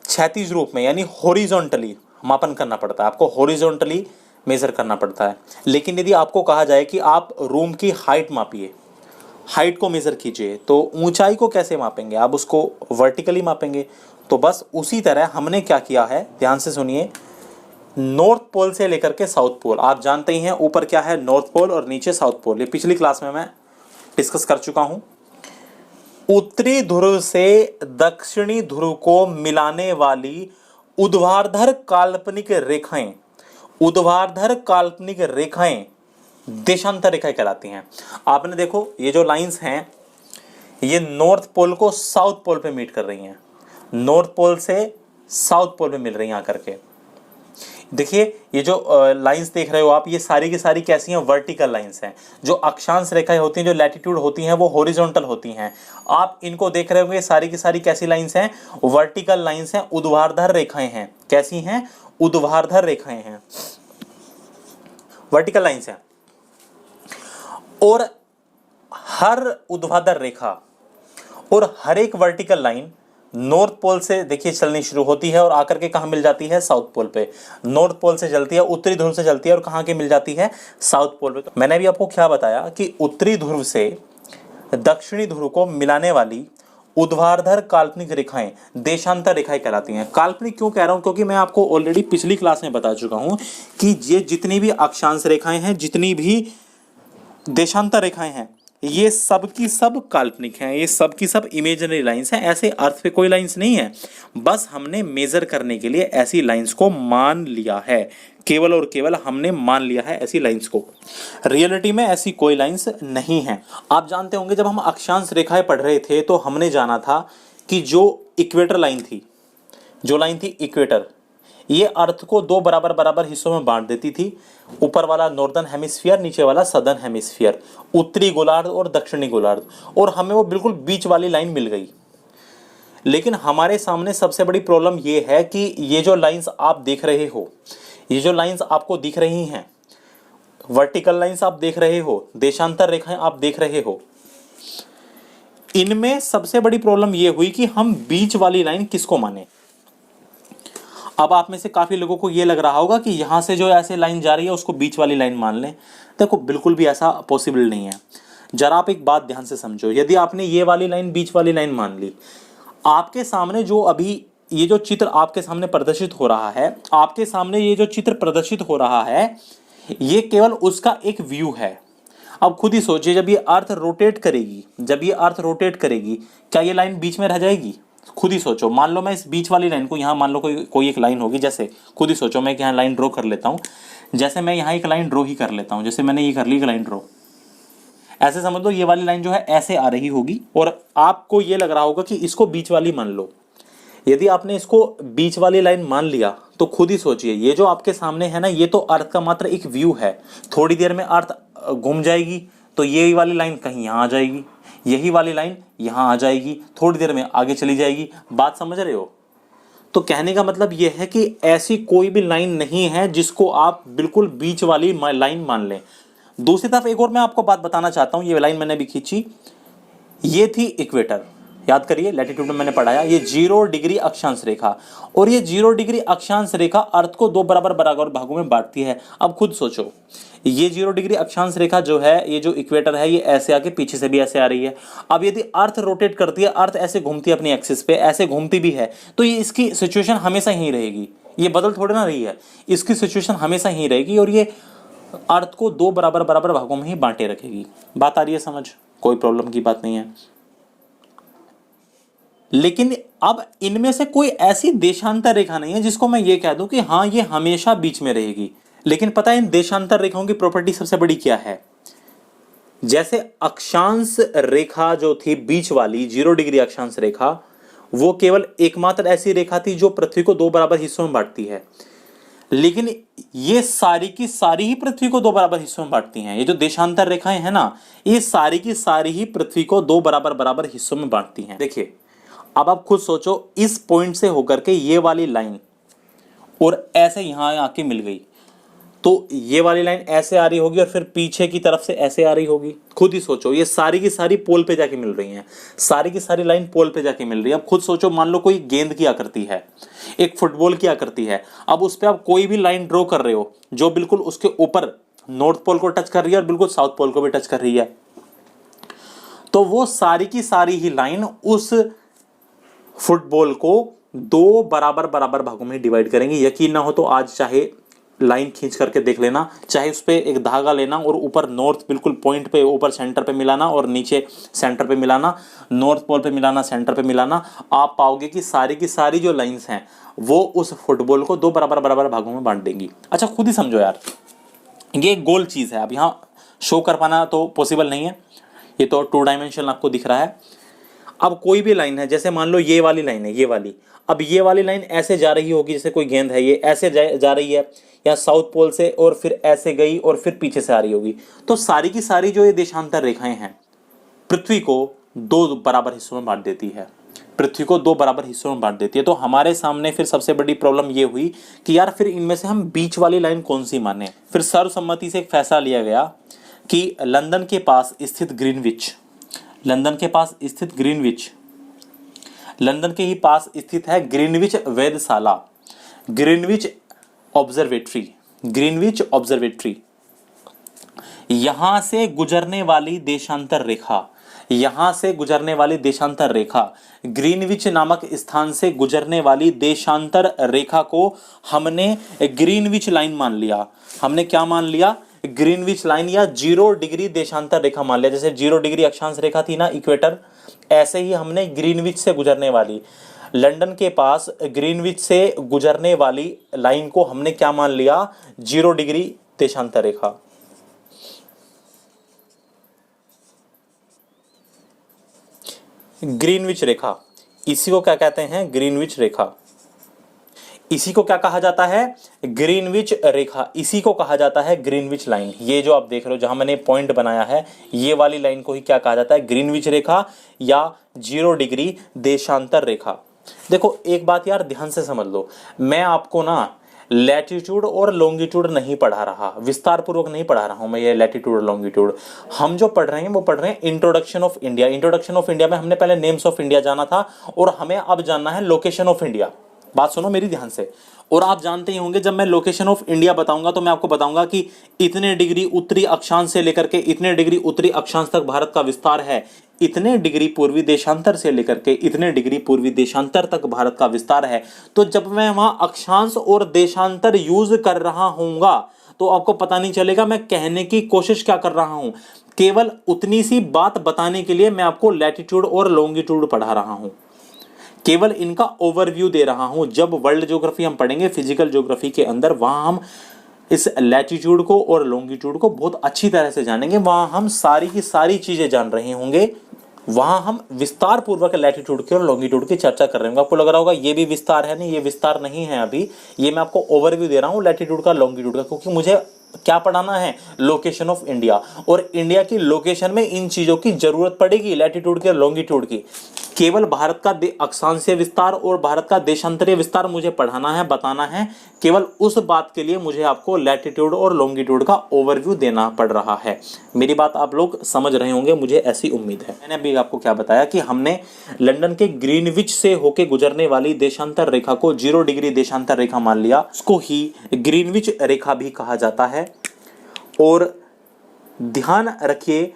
क्षैतिज रूप में यानी हॉरिजॉन्टली मापन करना पड़ता है, आपको हॉरिजॉन्टली मेजर करना पड़ता है। लेकिन यदि आपको कहा जाए कि आप रूम की हाइट मापिए, हाइट को मेजर कीजिए, तो ऊंचाई को कैसे मापेंगे, आप उसको वर्टिकली मापेंगे। तो बस उसी तरह हमने क्या किया है, ध्यान से सुनिए, नॉर्थ पोल से लेकर के साउथ पोल, आप जानते ही हैं ऊपर क्या है, नॉर्थ पोल, और नीचे साउथ पोल। ये पिछली क्लास में मैं डिस्कस कर चुका हूं। उत्तरी ध्रुव से दक्षिणी ध्रुव को मिलाने वाली ऊर्ध्वाधर काल्पनिक रेखाएं देशांतर रेखाएं कहलाती हैं। आपने देखो ये जो लाइंस हैं ये नॉर्थ पोल को साउथ पोल पे मीट कर रही हैं, नॉर्थ पोल से साउथ पोल पे मिल रही हैं आकर के। देखिए ये जो लाइंस देख रहे हो आप, ये सारी की सारी कैसी हैं, वर्टिकल लाइंस हैं। जो अक्षांश रेखाएं होती हैं, जो लैटिट्यूड होती हैं, वो हॉरिजॉन्टल होती हैं। आप इनको देख रहे हो, ये सारी की सारी कैसी लाइंस हैं, वर्टिकल लाइंस हैं, ऊर्ध्वाधर रेखाएं हैं। कैसी हैं, ऊर्ध्वाधर रेखाएं हैं, वर्टिकल लाइंस हैं। और हर ऊर्ध्वाधर रेखा और हर एक वर्टिकल लाइन नॉर्थ पोल से देखिए चलनी शुरू होती है और आकर के कहाँ मिल जाती है, साउथ पोल पे। नॉर्थ पोल से चलती है, उत्तरी ध्रुव से चलती है और कहाँ के मिल जाती है, साउथ पोल पे। तो मैंने भी आपको क्या बताया कि उत्तरी ध्रुव से दक्षिणी ध्रुव को मिलाने वाली ऊर्ध्वाधर काल्पनिक रेखाएं देशांतर रेखाएं कहलाती हैं। काल्पनिक क्यों कह रहा हूं, क्योंकि मैं आपको ऑलरेडी पिछली क्लास में बता चुका हूं कि ये जितनी भी अक्षांश रेखाएं हैं, जितनी भी देशांतर रेखाएं हैं, ये सब की सब काल्पनिक हैं, ये सब की सब इमेजिनरी लाइंस हैं। ऐसे अर्थ पे कोई लाइंस नहीं है, बस हमने मेजर करने के लिए ऐसी लाइंस को मान लिया है, केवल और केवल हमने मान लिया है ऐसी लाइंस को। रियलिटी में ऐसी कोई लाइंस नहीं है। आप जानते होंगे जब हम अक्षांश रेखाएं पढ़ रहे थे तो हमने जाना था कि जो इक्वेटर लाइन थी, जो लाइन थी इक्वेटर, ये अर्थ को दो बराबर बराबर हिस्सों में बांट देती थी। ऊपर वाला नॉर्दर्न हेमिस्फीयर, नीचे वाला सदर्न हेमिस्फीयर, उत्तरी गोलार्ध और दक्षिणी गोलार्ध, और हमें वो बिल्कुल बीच वाली लाइन मिल गई। लेकिन हमारे सामने सबसे बड़ी प्रॉब्लम ये है कि ये जो लाइंस आप देख रहे हो, ये जो लाइंस आपको दिख रही हैं, वर्टिकल लाइंस आप देख रहे हो, देशांतर रेखाएं आप देख रहे हो, इनमें सबसे बड़ी प्रॉब्लम ये हुई कि हम बीच वाली लाइन किसको माने। अब आप में से काफी लोगों को ये लग रहा होगा कि यहां से जो ऐसे लाइन जा रही है उसको बीच वाली लाइन मान लें। देखो बिल्कुल भी ऐसा पॉसिबल नहीं है। जरा आप एक बात ध्यान से समझो, यदि आपने ये वाली लाइन बीच वाली लाइन मान ली, आपके सामने जो अभी ये जो चित्र आपके सामने प्रदर्शित हो रहा है, आपके सामने ये जो चित्र प्रदर्शित हो रहा है, ये केवल उसका एक व्यू है। अब खुद ही सोचिए, जब ये अर्थ रोटेट करेगी, जब ये अर्थ रोटेट करेगी, क्या ये लाइन बीच में रह जाएगी? खुद ही सोचो। मान लो मैं इस बीच वाली लाइन को यहाँ, मान लो कोई एक लाइन होगी, जैसे खुद ही सोचो मैं यहाँ लाइन ड्रॉ कर लेता हूँ, जैसे मैं यहाँ एक लाइन ड्रॉ ही कर लेता हूँ, जैसे मैंने ये कर ली एक लाइन ड्रॉ। ऐसे समझ लो ये वाली लाइन जो है ऐसे आ रही होगी और आपको ये लग रहा होगा कि इसको बीच वाली मान लो। यदि आपने इसको बीच वाली लाइन मान लिया तो खुद ही सोचिए, ये जो आपके सामने है ना, ये तो अर्थ का मात्र एक व्यू है। थोड़ी देर में अर्थ घूम जाएगी तो ये वाली लाइन कहीं यहाँ आ जाएगी, यही वाली लाइन यहाँ आ जाएगी, थोड़ी देर में आगे चली जाएगी। बात समझ रहे हो? तो कहने का मतलब यह है कि ऐसी कोई भी लाइन नहीं है जिसको आप बिल्कुल बीच वाली लाइन मान लें। दूसरी तरफ एक और मैं आपको बात बताना चाहता हूं, ये लाइन मैंने भी खींची, ये थी इक्वेटर। याद करिए लैटिट्यूड में मैंने पढ़ाया ये 0 डिग्री अक्षांश रेखा, और ये 0 डिग्री अक्षांश रेखा अर्थ को दो बराबर बराबर भागों में बांटती है। अब खुद सोचो, ये 0 डिग्री अक्षांश रेखा जो है, ये जो इक्वेटर है, ये ऐसे आके पीछे से भी ऐसे आ रही है। अब यदि अर्थ रोटेट करती है, अर्थ ऐसे घूमती है अपनी एक्सिस पे, ऐसे घूमती भी है, तो ये इसकी सिचुएशन हमेशा ही रहेगी, ये बदल थोड़ी ना रही है, इसकी सिचुएशन हमेशा ही रहेगी और ये अर्थ को दो बराबर बराबर भागों में ही बांटे रखेगी। बात आ रही है समझ? कोई प्रॉब्लम की बात नहीं है। लेकिन अब इनमें से कोई ऐसी देशांतर रेखा नहीं है जिसको मैं ये कह दूं कि हाँ ये हमेशा बीच में रहेगी। लेकिन पता है इन देशांतर रेखाओं की प्रॉपर्टी सबसे बड़ी क्या है? जैसे अक्षांश रेखा जो थी बीच वाली 0 डिग्री अक्षांश रेखा, वो केवल एकमात्र ऐसी रेखा थी जो पृथ्वी को दो बराबर हिस्सों में बांटती है। लेकिन ये सारी की सारी ही पृथ्वी को दो बराबर हिस्सों में बांटती हैं। ये जो देशांतर रेखाएं हैं ना, ये सारी की सारी ही पृथ्वी को दो बराबर बराबर हिस्सों में बांटती हैं। देखिए अब आप खुद सोचो, इस पॉइंट से होकर के ये वाली लाइन और ऐसे यहां आके मिल गई, तो ये वाली लाइन ऐसे आ रही होगी और फिर पीछे की तरफ से ऐसे आ रही होगी। खुद ही सोचो, ये सारी की सारी पोल पे जाके मिल रही हैं, सारी की सारी लाइन पोल पे जाके मिल रही है। अब खुद सोचो, मान लो कोई गेंद की आकृति है, एक फुटबॉल की आकृति है, अब उस पर आप कोई भी लाइन ड्रॉ कर रहे हो जो बिल्कुल उसके ऊपर नॉर्थ पोल को टच कर रही है और बिल्कुल साउथ पोल को भी टच कर रही है, तो वो सारी की सारी ही लाइन उस फुटबॉल को दो बराबर बराबर भागों में डिवाइड करेंगे। यकीन ना हो तो आज चाहे लाइन खींच करके देख लेना, चाहे उस पर एक धागा लेना और ऊपर नॉर्थ बिल्कुल पॉइंट पे ऊपर सेंटर पे मिलाना और नीचे सेंटर पे मिलाना, नॉर्थ पोल पे मिलाना, सेंटर पे मिलाना, आप पाओगे कि सारी की सारी जो लाइंस हैं वो उस फुटबॉल को दो बराबर बराबर भागों में बांट देंगी। अच्छा खुद ही समझो यार, ये एक गोल चीज़ है। अब यहाँ शो कर पाना तो पॉसिबल नहीं है, ये तो 2 डायमेंशन आपको दिख रहा है। अब कोई भी लाइन है, जैसे मान लो ये वाली लाइन है, ये वाली, अब ये वाली लाइन ऐसे जा रही होगी, जैसे कोई गेंद है, ये ऐसे जा रही है या साउथ पोल से और फिर ऐसे गई और फिर पीछे से आ रही होगी, तो सारी की सारी जो ये देशांतर रेखाएं हैं पृथ्वी को दो बराबर हिस्सों में बांट देती है, पृथ्वी को दो बराबर हिस्सों में बांट देती है। तो हमारे सामने फिर सबसे बड़ी प्रॉब्लम ये हुई कि यार फिर इनमें से हम बीच वाली लाइन कौन सी माने। फिर सर्वसम्मति से एक फैसला लिया गया कि लंदन के पास स्थित ग्रीनविच, लंदन के पास स्थित ग्रीनविच लंदन के ही पास स्थित है ग्रीनविच वेधशाला, ग्रीनविच ऑब्जर्वेटरी, ग्रीनविच ऑब्जर्वेटरी। यहां से गुजरने वाली देशांतर रेखा, यहां से गुजरने वाली देशांतर रेखा, ग्रीनविच नामक स्थान से गुजरने वाली देशांतर रेखा को हमने ग्रीनविच लाइन मान लिया। हमने क्या मान लिया? ग्रीनविच लाइन या 0 डिग्री देशांतर रेखा मान लिया। जैसे 0 डिग्री अक्षांश रेखा थी ना, इक्वेटर, ऐसे ही हमने ग्रीनविच से गुजरने वाली, लंदन के पास ग्रीनविच से गुजरने वाली लाइन को हमने क्या मान लिया? 0 डिग्री देशांतर रेखा। ग्रीनविच रेखा, इसी को क्या कहते हैं? ग्रीनविच रेखा। इसी को क्या कहा जाता है? ग्रीनविच रेखा। इसी को कहा जाता है ग्रीनविच लाइन। ये जो आप देख रहे हो जहां मैंने पॉइंट बनाया है, ये वाली लाइन को ही क्या कहा जाता है? ग्रीनविच रेखा या 0 डिग्री देशांतर रेखा। देखो एक बात यार ध्यान से समझ लो, मैं आपको ना लैटिट्यूड और लॉन्गिट्यूड नहीं पढ़ा रहा, विस्तार पूर्वक नहीं पढ़ा रहा हूं मैं ये लैटिट्यूड और लॉन्गिट्यूड। हम जो पढ़ रहे हैं वो पढ़ रहे हैं introduction of India. Introduction of India में हमने पहले नेम्स ऑफ इंडिया जाना था और हमें अब जानना है लोकेशन ऑफ इंडिया। बात सुनो मेरी ध्यान से। और आप जानते ही होंगे जब मैं लोकेशन ऑफ इंडिया बताऊंगा तो मैं आपको बताऊंगा कि इतने डिग्री उत्तरी अक्षांश से लेकर के इतने डिग्री उत्तरी अक्षांश तक भारत का विस्तार है, इतने डिग्री पूर्वी देशांतर से लेकर के इतने डिग्री पूर्वी देशांतर तक भारत का विस्तार है। तो जब मैं वहां अक्षांश और देशांतर यूज कर रहा हूंगा तो आपको पता नहीं चलेगा मैं कहने की कोशिश क्या कर रहा हूं। केवल उतनी सी बात बताने के लिए मैं आपको लैटिट्यूड और लॉन्गिट्यूड पढ़ा रहा हूं, केवल इनका ओवरव्यू दे रहा हूं। जब वर्ल्ड ज्योग्राफी हम पढ़ेंगे फिजिकल ज्योग्राफी के अंदर, वहां हम इस लैटिट्यूड को और लॉन्गिट्यूड को बहुत अच्छी तरह से जानेंगे। वहां हम सारी की सारी चीजें जान रहे होंगे। वहां हम विस्तार पूर्वक लैटिट्यूड की और लॉन्गिट्यूड की चर्चा कर रहे होंगे। आपको लग रहा होगा ये भी विस्तार है, नहीं ये विस्तार नहीं है अभी, ये मैं आपको ओवरव्यू दे रहा हूं लैटिट्यूड का लॉन्गिट्यूड का, क्योंकि मुझे क्या पढ़ाना है? Location of India. और इंडिया की लोकेशन में इन चीजों की जरूरत पड़ेगी, लैटिट्यूड की और लॉन्गिट्यूड की। केवल भारत का अक्षांशीय विस्तार और भारत का देशांतरीय विस्तार मुझे पढ़ाना है, बताना है। केवल उस बात के लिए मुझे आपको लैटिट्यूड और लॉन्गिट्यूड का ओवरव्यू देना पड़ रहा है। मेरी बात आप लोग समझ रहे होंगे, मुझे ऐसी उम्मीद है। मैंने अभी आपको क्या बताया कि हमने लंदन के ग्रीनविच से होकर गुजरने वाली देशांतर रेखा को 0 डिग्री देशांतर रेखा मान लिया, उसको ही ग्रीनविच रेखा भी कहा जाता है। और ध्यान रखिए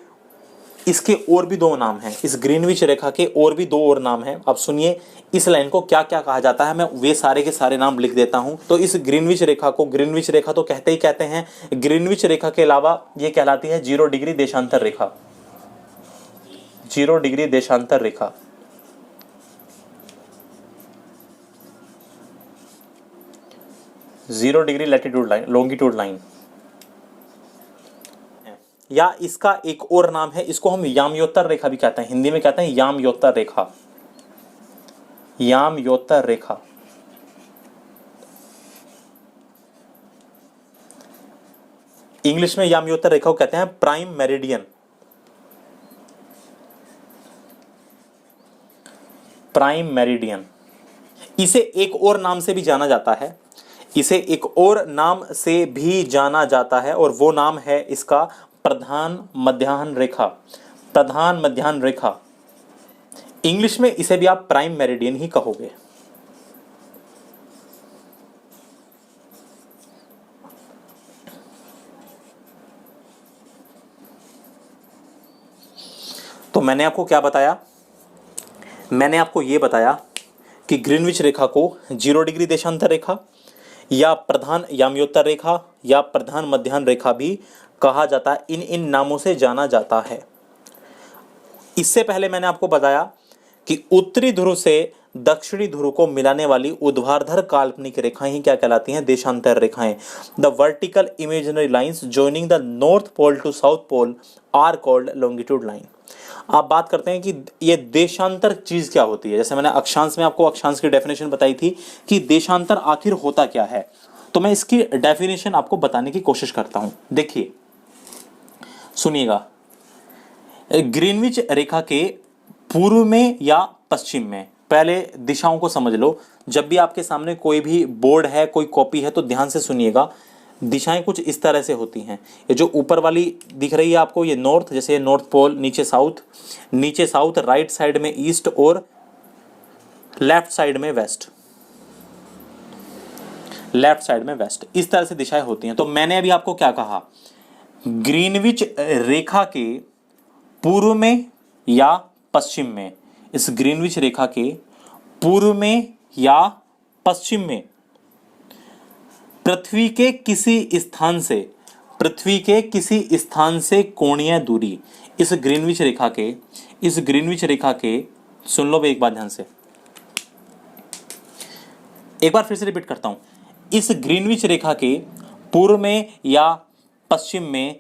इसके और भी 2 नाम हैं, इस ग्रीनविच रेखा के और भी 2 और नाम हैं। अब सुनिए इस लाइन को क्या क्या कहा जाता है, मैं वे सारे के सारे नाम लिख देता हूं। तो इस ग्रीनविच रेखा को, ग्रीनविच रेखा तो कहते ही कहते हैं, ग्रीनविच रेखा के अलावा ये कहलाती है 0 डिग्री देशांतर रेखा, 0 डिग्री देशांतर रेखा। Zero degree latitude line, longitude line, या इसका एक और नाम है, इसको हम यामयोत्तर रेखा भी कहते हैं, हिंदी में कहते हैं यामयोत्तर रेखा, यामयोत्तर रेखा। इंग्लिश में यामयोत्तर रेखा को कहते हैं प्राइम मेरिडियन, प्राइम मेरिडियन। इसे एक और नाम से भी जाना जाता है, इसे एक और नाम से भी जाना जाता है और वो नाम है इसका प्रधान मध्याह्न रेखा, प्रधान मध्याह्न रेखा। इंग्लिश में इसे भी आप प्राइम मेरिडियन ही कहोगे। तो मैंने आपको क्या बताया? मैंने आपको यह बताया कि ग्रीनविच रेखा को 0 डिग्री देशांतर रेखा या प्रधान यामयोत्तर रेखा या प्रधान मध्याह्न रेखा भी कहा जाता है। इन नामों से जाना जाता है। इससे पहले मैंने आपको बताया कि उत्तरी ध्रुव से दक्षिणी ध्रुव को मिलाने वाली ऊर्ध्वाधर काल्पनिक रेखाएं ही क्या कहलाती हैं? देशांतर रेखाएं। The vertical imaginary lines joining the North Pole to South Pole are called longitude line. आप बात करते हैं कि ये देशांतर चीज क्या होती है। जैसे मैंने अक्षांश में आपको अक्षांश की डेफिनेशन बताई थी कि देशांतर आखिर होता क्या है, तो मैं इसकी डेफिनेशन आपको बताने की कोशिश करता हूं। देखिए सुनिएगा, ग्रीनविच रेखा के पूर्व में या पश्चिम में, पहले दिशाओं को समझ लो। जब भी आपके सामने कोई भी बोर्ड है, कोई कॉपी है, तो ध्यान से सुनिएगा। दिशाएं कुछ इस तरह से होती हैं। ये जो ऊपर वाली दिख रही है आपको, ये नॉर्थ, जैसे ये नॉर्थ पोल, नीचे साउथ, नीचे साउथ, राइट साइड में ईस्ट और लेफ्ट साइड में वेस्ट, लेफ्ट साइड में वेस्ट, इस तरह से दिशाएं होती हैं। तो मैंने अभी आपको क्या कहा, ग्रीनविच रेखा के पूर्व में या पश्चिम में, इस ग्रीनविच रेखा के पूर्व में या पश्चिम में पृथ्वी के किसी स्थान से, पृथ्वी के किसी स्थान से कोणीय दूरी, इस ग्रीनविच रेखा के, इस ग्रीनविच रेखा के, सुन लो एक बात ध्यान से, एक बार फिर से रिपीट करता हूं, इस ग्रीनविच रेखा के पूर्व में या पश्चिम में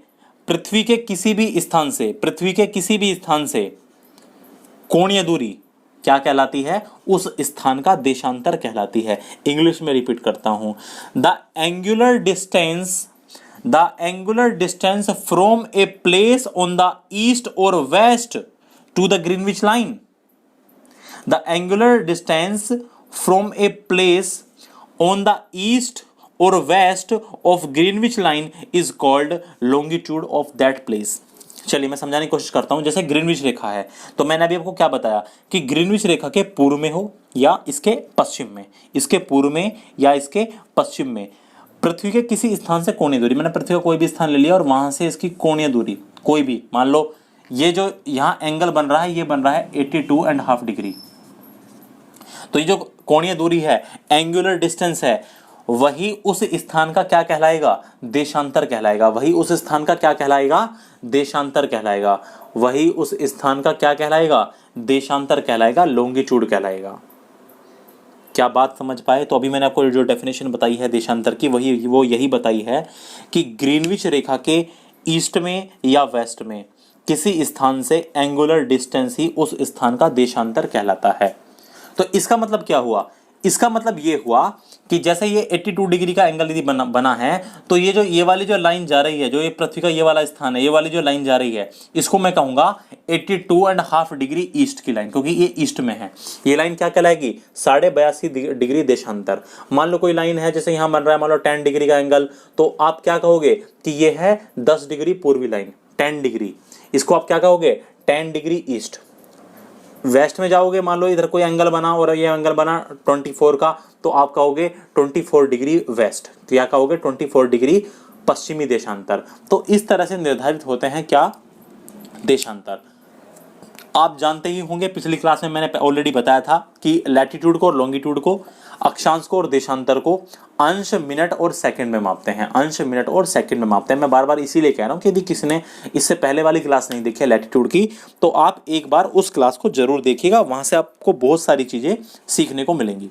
पृथ्वी के किसी भी स्थान से, पृथ्वी के किसी भी स्थान से कोणीय दूरी क्या कहलाती है, उस स्थान का देशांतर कहलाती है। इंग्लिश में रिपीट करता हूं, the angular distance, the angular distance from a place on the east और west to the Greenwich line, the angular distance from a place on the east और west of Greenwich line is called longitude of that place. चलिए मैं समझाने की कोशिश करता हूं। जैसे ग्रीनविच रेखा है, तो मैंने अभी आपको क्या बताया कि ग्रीनविच रेखा के पूर्व में हो या इसके पश्चिम में, इसके पूर्व में या इसके पश्चिम में पृथ्वी के किसी स्थान से कोणीय दूरी, मैंने पृथ्वी का कोई भी स्थान ले लिया और वहां से इसकी कोणीय दूरी कोई भी, मान लो ये जो यहाँ एंगल बन रहा है, ये बन रहा है 82.5 डिग्री। तो ये जो कोणीय दूरी है, एंगुलर डिस्टेंस है, वही उस स्थान का क्या कहलाएगा, देशांतर कहलाएगा। वही उस स्थान का क्या कहलाएगा, देशांतर कहलाएगा। वही उस स्थान का क्या कहलाएगा, देशांतर कहलाएगा, लॉन्गिट्यूड कहलाएगा। क्या बात समझ पाए? तो अभी मैंने आपको जो डेफिनेशन बताई है देशांतर की, वही वो यही बताई है कि ग्रीनविच रेखा के ईस्ट में या वेस्ट में किसी स्थान से एंगुलर डिस्टेंस ही उस स्थान का देशांतर कहलाता है। तो इसका मतलब क्या हुआ, इसका मतलब ये हुआ कि जैसे ये 82 डिग्री का एंगल यदि बना है, तो ये वाली जो लाइन जा रही है, जो ये पृथ्वी का ये वाला स्थान है, ये वाली जो लाइन जा रही है, इसको मैं कहूंगा 82.5 डिग्री ईस्ट की लाइन, क्योंकि ये ईस्ट में है। ये लाइन क्या कहलाएगी, 82.5 डिग्री देशांतर। मान लो कोई लाइन है, जैसे यहाँ बन रहा है मान लो 10 डिग्री का एंगल, तो आप क्या कहोगे कि ये है 10 डिग्री पूर्वी लाइन, 10 डिग्री। इसको आप क्या कहोगे, 10 डिग्री ईस्ट। वेस्ट में जाओगे, मान लो इधर कोई एंगल बना और ये एंगल बना 24 का, तो आप कहोगे 24 डिग्री वेस्ट। तो क्या कहोगे, 24 डिग्री पश्चिमी देशांतर। तो इस तरह से निर्धारित होते हैं क्या, देशांतर। आप जानते ही होंगे, पिछली क्लास में मैंने ऑलरेडी बताया था कि लैटिट्यूड को और लॉन्गिट्यूड को, अक्षांश को और देशांतर को अंश, मिनट और सेकंड में मापते हैं। अंश, मिनट और सेकंड में मापते हैं। मैं बार बार इसीलिए कह रहा हूं कि यदि किसी ने इससे पहले वाली क्लास नहीं देखी है लैटिट्यूड की, तो आप एक बार उस क्लास को जरूर देखिएगा, वहां से आपको बहुत सारी चीजें सीखने को मिलेंगी।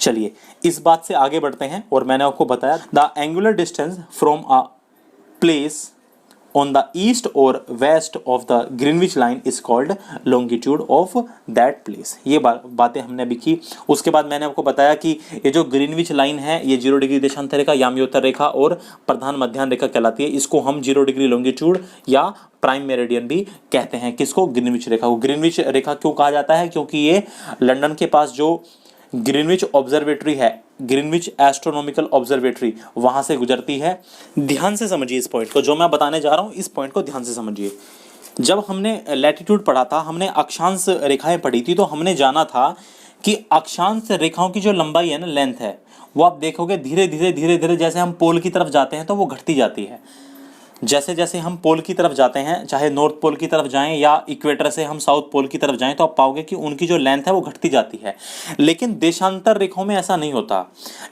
चलिए इस बात से आगे बढ़ते हैं, और मैंने आपको बताया the angular distance from a place on the east or west of the Greenwich line is called longitude of that place। ये बातें हमने अभी की। उसके बाद मैंने आपको बताया कि ये जो ग्रीनविच लाइन है, ये 0 डिग्री देशांतर रेखा, याम्योत्तर रेखा और प्रधान मध्याह्न रेखा कहलाती है। इसको हम 0 डिग्री लॉन्गिट्यूड या प्राइम मेरिडियन भी कहते हैं। किसको, ग्रीनविच रेखा को। ग्रीनविच रेखा क्यों कहा जाता है, क्योंकि ये लंदन के पास जो ग्रीनविच ऑब्जर्वेटरी है, ग्रीनविच एस्ट्रोनॉमिकल ऑब्जर्वेटरी, वहां से गुजरती है। ध्यान से समझिए इस पॉइंट को, जो मैं बताने जा रहा हूं इस पॉइंट को ध्यान से समझिए। जब हमने लैटिट्यूड पढ़ा था, हमने अक्षांश रेखाएं पढ़ी थी, तो हमने जाना था कि अक्षांश रेखाओं की जो लंबाई है ना, लेंथ है, वो आप देखोगे धीरे धीरे जैसे हम पोल की तरफ जाते हैं तो वो घटती जाती है। जैसे जैसे हम पोल की तरफ जाते हैं, चाहे नॉर्थ पोल की तरफ जाएं या इक्वेटर से हम साउथ पोल की तरफ जाएं, तो आप पाओगे कि उनकी जो लेंथ है वो घटती जाती है। लेकिन देशांतर रेखाओं में ऐसा नहीं होता,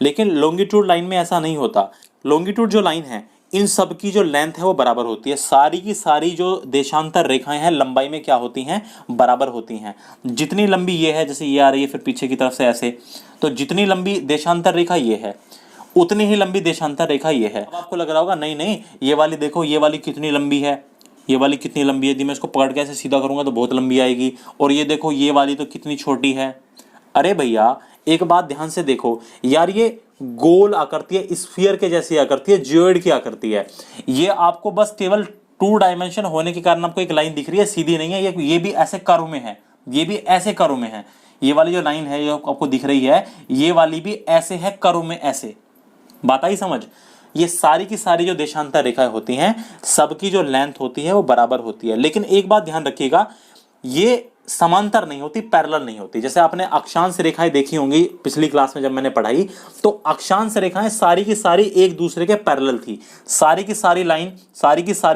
लेकिन लॉन्गिट्यूड लाइन में ऐसा नहीं होता। लॉन्गिट्यूड जो लाइन है, इन सब की जो लेंथ है वो बराबर होती है। सारी की सारी जो देशांतर रेखाएं हैं लंबाई में क्या होती हैं, बराबर होती हैं। जितनी लंबी ये है, जैसे ये आ रही है फिर पीछे की तरफ से ऐसे, तो जितनी लंबी देशांतर रेखा ये है, उतनी ही लंबी देशांतर रेखा ये है। अब आपको लग रहा होगा नहीं नहीं, ये वाली देखो, ये वाली कितनी लंबी है, ये वाली कितनी लंबी है, यदि मैं इसको पकड़ के ऐसे सीधा करूंगा तो बहुत लंबी आएगी, और ये देखो ये वाली तो कितनी छोटी है। अरे भैया एक बात ध्यान से देखो यार, ये गोल आकृति है, स्फीयर के जैसी आकृति है, जियोइड की आकृति है। ये आपको बस केवल 2 डायमेंशन होने के कारण आपको एक लाइन दिख रही है, सीधी नहीं है, ये भी ऐसे कर्व में है, ये भी ऐसे कर्व में है। ये वाली जो लाइन है, ये आपको दिख रही है, ये वाली भी ऐसे है कर्व में, ऐसे। बात आई समझ? ये सारी की सारी जो देशांतर रेखाएं होती हैं, सबकी जो लेंथ होती है वो बराबर होती है। लेकिन एक बात ध्यान रखिएगा, ये समांतर नहीं होती, पैरेलल नहीं होती। जैसे आपने अक्षांश रेखाएं देखी होंगी पिछली क्लास में जब मैंने पढ़ाई, तो अक्षांश रेखाएं सारी की सारी एक दूसरे के पैरेलल थी, सारी की सारी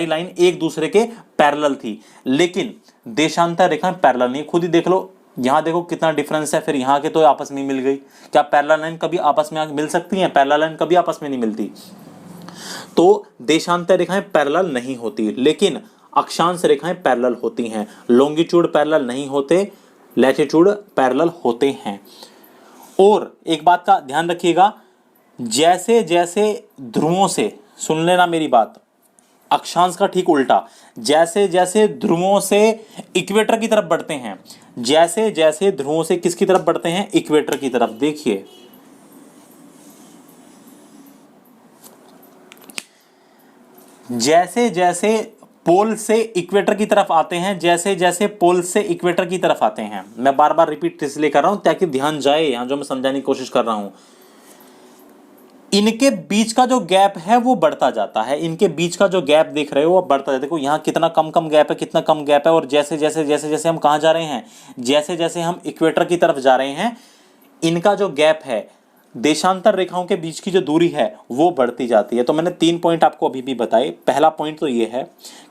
लाइन एक दूसरे के पैरेलल थी। लेकिन देशांतर रेखाएं पैरेलल नहीं। खुद ही देख लो, यहां देखो कितना डिफरेंस है, फिर यहां के तो आपस में मिल गई। क्या पैरेलल लाइन कभी आपस में मिल सकती हैं? पैरेलल लाइन कभी आपस में नहीं मिलती। तो देशांतर रेखाएं पैरेलल नहीं होती, लेकिन अक्षांश रेखाएं पैरेलल होती हैं। लॉन्गिट्यूड पैरेलल नहीं होते, लैटिट्यूड पैरेलल होते हैं। और एक बात का ध्यान रखिएगा, जैसे जैसे ध्रुवों से, सुन लेना मेरी बात, अक्षांश का ठीक उल्टा, जैसे जैसे ध्रुवों से इक्वेटर की तरफ बढ़ते हैं, जैसे जैसे ध्रुवों से किसकी तरफ बढ़ते हैं? इक्वेटर की तरफ। देखिए जैसे जैसे पोल से इक्वेटर की तरफ आते हैं, जैसे जैसे पोल से इक्वेटर की तरफ आते हैं, मैं बार बार रिपीट इसलिए कर रहा हूं ताकि ध्यान जाए यहां जो मैं समझाने की कोशिश कर रहा हूं। इनके बीच का जो गैप है वो बढ़ता जाता है, इनके बीच का जो गैप देख रहे हो वो बढ़ता जाता है। देखो यहां कितना कम कम गैप है, कितना कम गैप है। और जैसे जैसे जैसे जैसे हम कहां जा रहे हैं, जैसे जैसे हम इक्वेटर की तरफ जा रहे हैं, इनका जो गैप है, देशांतर रेखाओं के बीच की जो दूरी है वो बढ़ती जाती है। तो मैंने 3 पॉइंट आपको अभी भी बताए। पहला पॉइंट तो ये है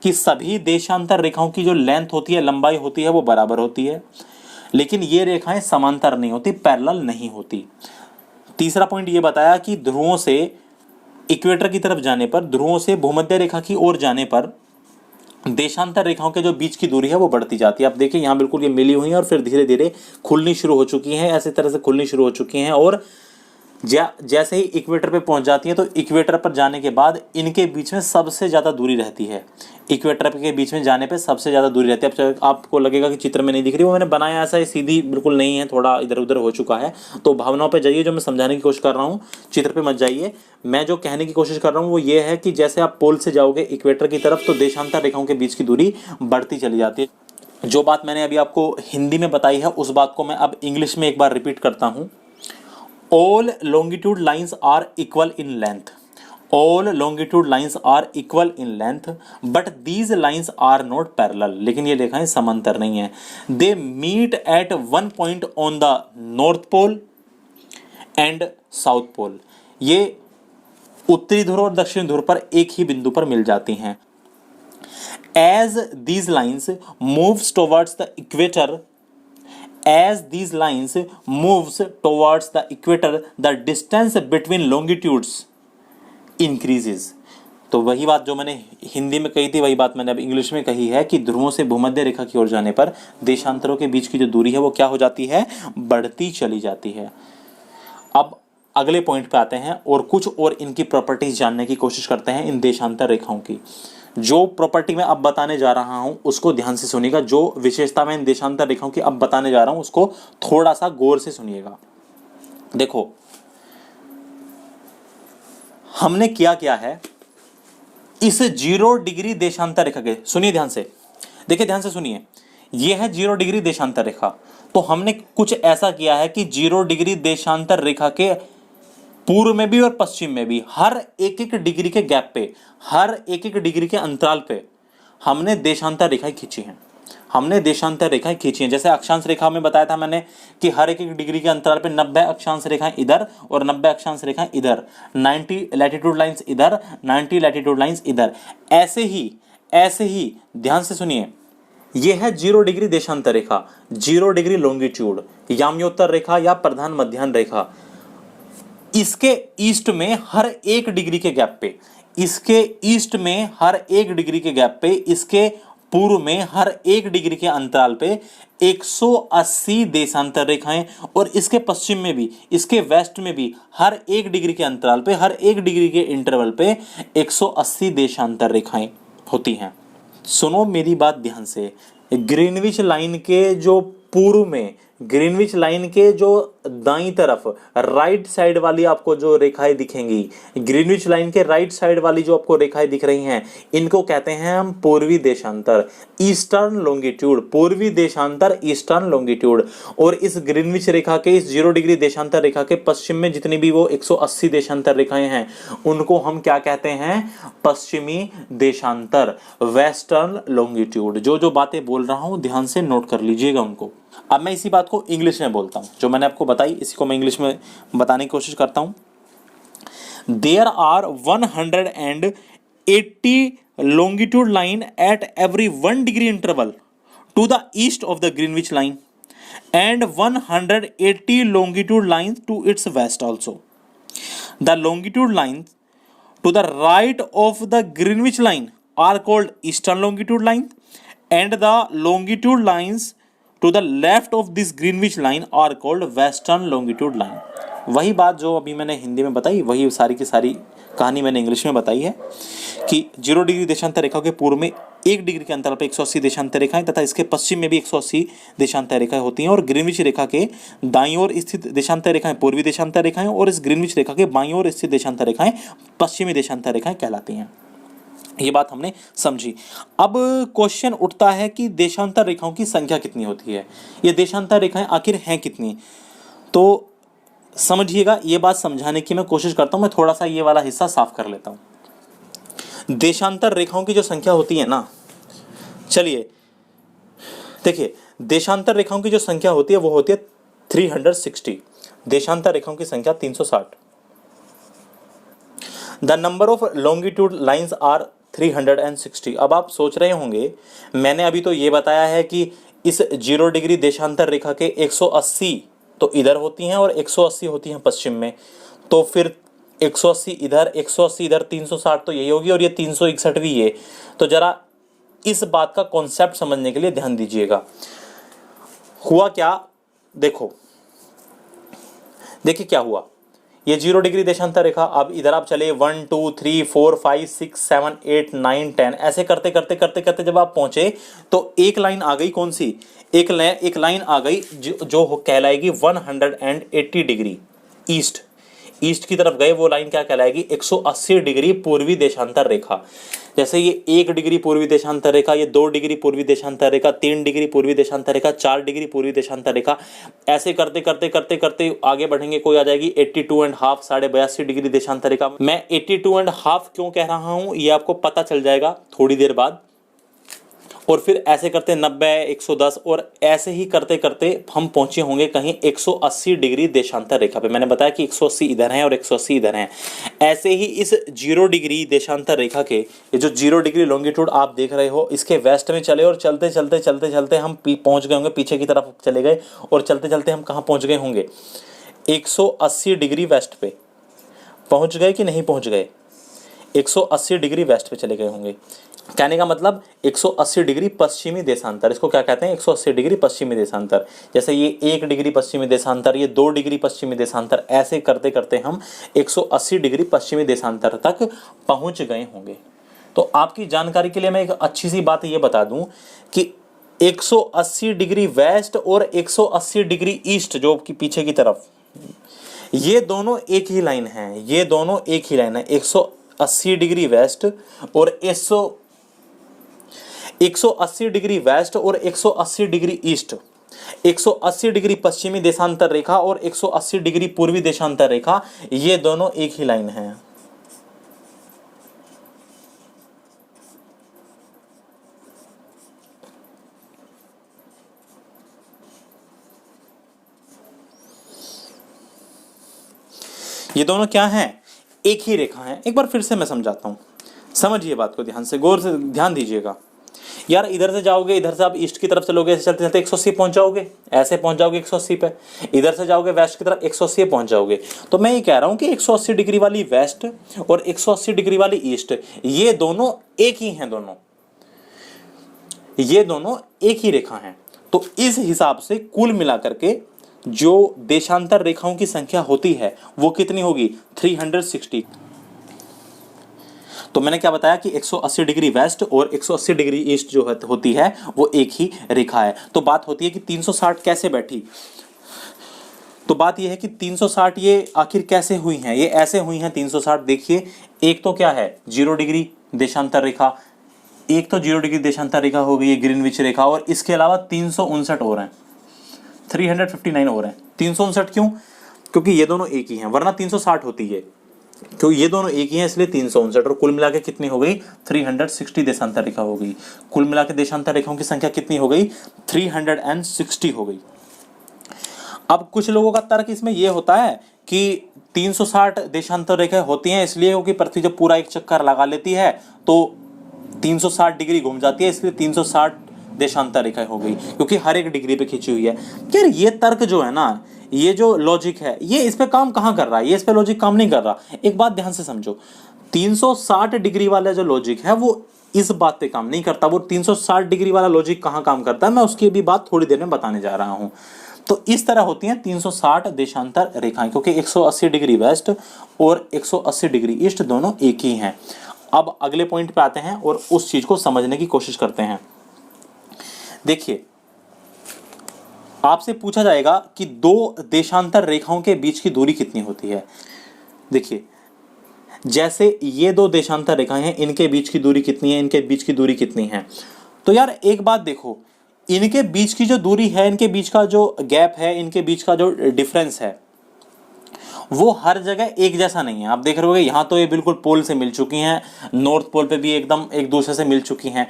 कि सभी देशांतर रेखाओं की जो लेंथ होती है, लंबाई होती है, वो बराबर होती है, लेकिन ये रेखाएं समांतर नहीं होती, पैरेलल नहीं होती। तीसरा पॉइंट ये बताया कि ध्रुवों से इक्वेटर की तरफ जाने पर, ध्रुवों से भूमध्य रेखा की ओर जाने पर देशांतर रेखाओं के जो बीच की दूरी है वो बढ़ती जाती है। आप देखिए यहाँ बिल्कुल ये मिली हुई है और फिर धीरे धीरे खुलनी शुरू हो चुकी हैं, ऐसे तरह से खुलनी शुरू हो चुकी हैं। और जैसे ही इक्वेटर पे पहुंच जाती है तो इक्वेटर पर जाने के बाद इनके बीच में सबसे ज़्यादा दूरी रहती है। इक्वेटर के बीच में जाने पे सबसे ज़्यादा दूरी रहती है। अब आपको लगेगा कि चित्र में नहीं दिख रही, वो मैंने बनाया ऐसा है, सीधी बिल्कुल नहीं है, थोड़ा इधर उधर हो चुका है। तो भावनाओं पे जाइए, जो मैं समझाने की कोशिश कर रहा हूँ, चित्र पे मत जाइए। मैं जो कहने की कोशिश कर रहा हूँ वो ये है कि जैसे आप पोल से जाओगे इक्वेटर की तरफ तो देशांतर रेखाओं के बीच की दूरी बढ़ती चली जाती है। जो बात मैंने अभी आपको हिंदी में बताई है उस बात को मैं अब इंग्लिश में एक बार रिपीट करता हूँ। All longitude lines are equal in length. All longitude lines are equal in length, but these lines are not parallel. लेकिन ये रेखाएं समांतर नहीं है। They meet at one point on the north pole and south pole. ये उत्तरी ध्रुव और दक्षिणी ध्रुव पर एक ही बिंदु पर मिल जाती हैं। As these lines moves towards the equator, as these lines moves towards the equator, the distance between longitudes increases. तो वही बात जो मैंने हिंदी में कही थी वही बात मैंने अब इंग्लिश में कही है कि ध्रुवों से भूमध्य रेखा की ओर जाने पर देशांतरों के बीच की जो दूरी है वो क्या हो जाती है? बढ़ती चली जाती है। अब अगले पॉइंट पे आते हैं और कुछ और इनकी प्रॉपर्टीज जानने की कोशिश करते हैं इन देशांतर रेखाओं की। जो प्रॉपर्टी मैं अब बताने जा रहा हूं उसको ध्यान से सुनिएगा। जो विशेषता मैं इन देशांतर रेखाओं की अब बताने जा रहा हूं उसको थोड़ा सा गौर से सुनिएगा। देखो हमने क्या किया है, इस 0 डिग्री देशांतर रेखा के, सुनिए ध्यान से, देखिए ध्यान से सुनिए, यह है 0 डिग्री देशांतर रेखा। तो हमने कुछ ऐसा किया है कि 0 डिग्री देशांतर रेखा के पूर्व में भी और पश्चिम में भी हर एक एक डिग्री के गैप पे, हर एक एक डिग्री के अंतराल पे हमने देशांतर रेखाएं खींची हैं। हमने देशांतर रेखाएं खींची हैं। जैसे अक्षांश रेखा में बताया था मैंने कि हर एक एक डिग्री के अंतराल पे 90 अक्षांश रेखाएं इधर और 90 अक्षांश रेखाएं इधर, 90 लैटिट्यूड लाइंस इधर, 90 लैटिट्यूड लाइंस इधर। ऐसे ही ध्यान से सुनिए, यह है 0 डिग्री देशांतर रेखा, 0 डिग्री लॉन्गिट्यूड, याम्योत्तर रेखा या प्रधान मध्याह्न रेखा। इसके ईस्ट में हर एक डिग्री के गैप पे, इसके ईस्ट में हर एक डिग्री के गैप पे, इसके पूर्व में हर एक डिग्री के अंतराल पे 180 देशांतर रेखाएं, और इसके पश्चिम में भी, इसके वेस्ट में भी हर एक डिग्री के अंतराल पे, हर एक डिग्री के इंटरवल पे 180 देशांतर रेखाएं होती हैं। सुनो मेरी बात ध्यान से, ग्रीनविच लाइन के जो पूर्व में, ग्रीनविच लाइन के जो दाईं तरफ राइट साइड वाली आपको जो रेखाएं दिखेंगी, ग्रीनविच लाइन के राइट साइड वाली जो आपको रेखाएं दिख रही हैं, इनको कहते हैं हम पूर्वी देशांतर, ईस्टर्न लॉन्गिट्यूड, पूर्वी देशांतर, ईस्टर्न लॉन्गिट्यूड। और इस ग्रीनविच रेखा के, इस 0 डिग्री देशांतर रेखा के पश्चिम में जितनी भी वो 180 देशांतर रेखाएं हैं, उनको हम क्या कहते हैं? पश्चिमी देशांतर, वेस्टर्न लॉन्गिट्यूड। जो जो बातें बोल रहा हूं ध्यान से नोट कर लीजिएगा उनको। अब मैं इसी बात को इंग्लिश में बोलता हूं, जो मैंने आपको बताई इसी को मैं इंग्लिश में बताने की कोशिश करता हूं। There are 180 longitude line at every 1 degree interval to the east of the Greenwich line and 180 longitude lines to its west also. The longitude lines to the right of the Greenwich line are called eastern longitude line and the longitude lines to the left of this Greenwich line are called western longitude line. वही बात जो अभी मैंने हिंदी में बताई, वही सारी की सारी कहानी मैंने इंग्लिश में बताई है कि 0 डिग्री देशांतर रेखा के पूर्व में 1 डिग्री के अंतराल पर 180 देशांतर रेखाएं तथा इसके पश्चिम में भी 180 देशांतर रेखाएं होती हैं, और ग्रीनविच रेखा के दाईं ओर स्थित देशांतर रेखाएं पूर्वी देशांतर रेखाएं और इस ग्रीनविच रेखा के बाईं ओर स्थित देशांतर रेखाएं पश्चिमी देशांतर रेखाएं कहलाती हैं। ये बात हमने समझी। अब क्वेश्चन उठता है कि देशांतर रेखाओं की संख्या कितनी होती है, ये देशांतर रेखाएं आखिर हैं कितनी? तो समझिएगा, ये बात समझाने की मैं कोशिश करता हूं। मैं थोड़ा सा ये वाला हिस्सा साफ कर लेता हूं। देशांतर रेखाओं की जो संख्या होती है ना, चलिए देखिए, देशांतर रेखाओं की जो संख्या होती है वो होती है 360। देशांतर रेखाओं की संख्या 360। The number of longitude lines are 360। अब आप सोच रहे होंगे, मैंने अभी तो ये बताया है कि इस 0 डिग्री देशांतर रेखा के 180 तो इधर होती हैं और 180 होती हैं पश्चिम में, तो फिर 180 इधर 180 इधर 360 तो यही होगी और ये 361 भी ये। तो जरा इस बात का कॉन्सेप्ट समझने के लिए ध्यान दीजिएगा। हुआ क्या, देखो देखिए क्या हुआ। ये 0 डिग्री देशांतर रेखा, अब इधर आप चले 1 2 3 4 5 6 7 8 9 10 ऐसे करते करते करते करते जब आप पहुंचे तो एक लाइन आ गई। कौन सी? एक लाइन आ गई जो कहलाएगी 180 डिग्री ईस्ट की तरफ गए। वो लाइन क्या कहलाएगी? 180 डिग्री पूर्वी देशांतर रेखा। जैसे ये 1 डिग्री पूर्वी देशांतर रेखा, ये 2 डिग्री पूर्वी देशांतर रेखा, 3 डिग्री पूर्वी देशांतर रेखा, 4 डिग्री पूर्वी देशांतर रेखा, ऐसे करते करते करते करते आगे बढ़ेंगे। कोई आ जाएगी 82.5 82.5 डिग्री देशांतर रेखा। मैं 82.5 क्यों कह रहा हूं ये आपको पता चल जाएगा थोड़ी देर बाद। और फिर ऐसे करते 90 110 और ऐसे ही करते करते हम पहुंचे होंगे कहीं 180 डिग्री देशांतर रेखा पे। मैंने बताया कि 180 इधर हैं और 180 इधर हैं। ऐसे ही इस 0 डिग्री देशांतर रेखा के ये जो 0 डिग्री लॉन्गिट्यूड आप देख रहे हो, इसके वेस्ट में चले और चलते चलते चलते चलते हम पहुंच गए होंगे, पीछे की तरफ चले गए और चलते चलते हम कहाँ पहुंच गए होंगे? 180 डिग्री वेस्ट पे पहुंच गए कि नहीं पहुंच गए? 180 डिग्री वेस्ट पे चले गए होंगे। कहने का मतलब 180 डिग्री पश्चिमी देशांतर, इसको क्या कहते हैं? 180 डिग्री पश्चिमी देशांतर। जैसे ये 1 डिग्री पश्चिमी देशांतर, ये 2 डिग्री पश्चिमी देशांतर, ऐसे करते करते हम 180 डिग्री पश्चिमी देशांतर तक पहुंच गए होंगे। तो आपकी जानकारी के लिए मैं एक अच्छी सी बात ये बता दूं कि 180 डिग्री वेस्ट और 180 डिग्री ईस्ट जो कि पीछे की तरफ, ये दोनों एक ही लाइन है। ये दोनों एक ही लाइन है, 180 डिग्री वेस्ट और 180 डिग्री वेस्ट और 180 डिग्री ईस्ट। 180 डिग्री पश्चिमी देशांतर रेखा और 180 डिग्री पूर्वी देशांतर रेखा, ये दोनों एक ही लाइन है। ये दोनों क्या हैं? एक ही रेखा है। एक बार फिर से मैं समझाता हूं, समझिए बात को ध्यान से, गौर से ध्यान दीजिएगा। यार इधर से जाओगे, इधर से आप ईस्ट की तरफ चलोगे, ऐसे चलते चलते 180 पहुंच जाओगे, ऐसे पहुंच जाओगे 180 पे। इधर से जाओगे वेस्ट की तरफ 180 पहुंच जाओगे। तो मैं ये कह रहा हूं कि 180 डिग्री वाली वेस्ट और 180 डिग्री वाली ईस्ट, ये दोनों एक ही हैं। ये दोनों एक ही रेखा हैं। तो इस हिसाब से कुल मिलाकर के जो देशांतर रेखाओं की संख्या होती है वो कितनी होगी? 360। तो मैंने क्या बताया कि 180 डिग्री वेस्ट और 180 डिग्री ईस्ट जो होती है वो एक ही रेखा है। तो बात होती है कि 360 कैसे बैठी। तो बात यह है कि 360 ये आखिर कैसे हुई हैं। ये ऐसे हुई हैं 360। देखिए, एक तो क्या है 0 डिग्री देशांतर रेखा, एक तो 0 डिग्री देशांतर रेखा हो गई है ग्रीनविच रेखा, और इसके अलावा 359 और हैं, 359 और हैं। 359 क्यों? क्योंकि ये दोनों एक ही हैं, वरना 360 होती है। क्योंकि ये दोनों एक ही हैं इसलिए 359, और कुल मिला के कितनी हो गई 360 देशांतर रेखा हो गई। कुल मिला के देशांतर रेखाओं की संख्या कितनी हो गई 360 हो गई। अब कुछ लोगों का तर्क इसमें यह होता है कि 360 देशांतर रेखाएं होती हैं इसलिए क्योंकि पृथ्वी जब पूरा एक चक्कर लगा लेती है तो 360 डिग्री घूम जाती है, इसलिए 360 देशांतर रेखाएं हो गई, क्योंकि हर एक डिग्री पे खींची हुई है। यार ये तर्क जो है ना, ये जो लॉजिक है, ये इस पे काम कहाँ कर रहा है? ये इस पे लॉजिक काम नहीं कर रहा। एक बात ध्यान से समझो, 360 डिग्री वाला जो लॉजिक है वो इस बात पे काम नहीं करता। वो 360 डिग्री वाला लॉजिक कहाँ काम करता है, मैं उसकी भी बात थोड़ी देर में बताने जा रहा हूँ। तो इस तरह होती हैं 360 देशांतर रेखाएं, क्योंकि 180 डिग्री वेस्ट और 180 डिग्री ईस्ट दोनों एक ही हैं। अब अगले पॉइंट पे आते हैं और उस चीज को समझने की कोशिश करते हैं। देखिए, आपसे पूछा जाएगा कि दो देशांतर रेखाओं के बीच की दूरी कितनी होती है। देखिए, जैसे ये दो देशांतर रेखाएं हैं, इनके बीच की दूरी कितनी है, इनके बीच की दूरी कितनी है। तो यार एक बात देखो, इनके बीच की जो दूरी है, इनके बीच का जो गैप है, इनके बीच का जो डिफरेंस है, वो हर जगह एक जैसा नहीं है। आप देख रहे होगे यहाँ तो ये बिल्कुल पोल से मिल चुकी हैं, नॉर्थ पोल पे भी एकदम एक दूसरे से मिल चुकी हैं।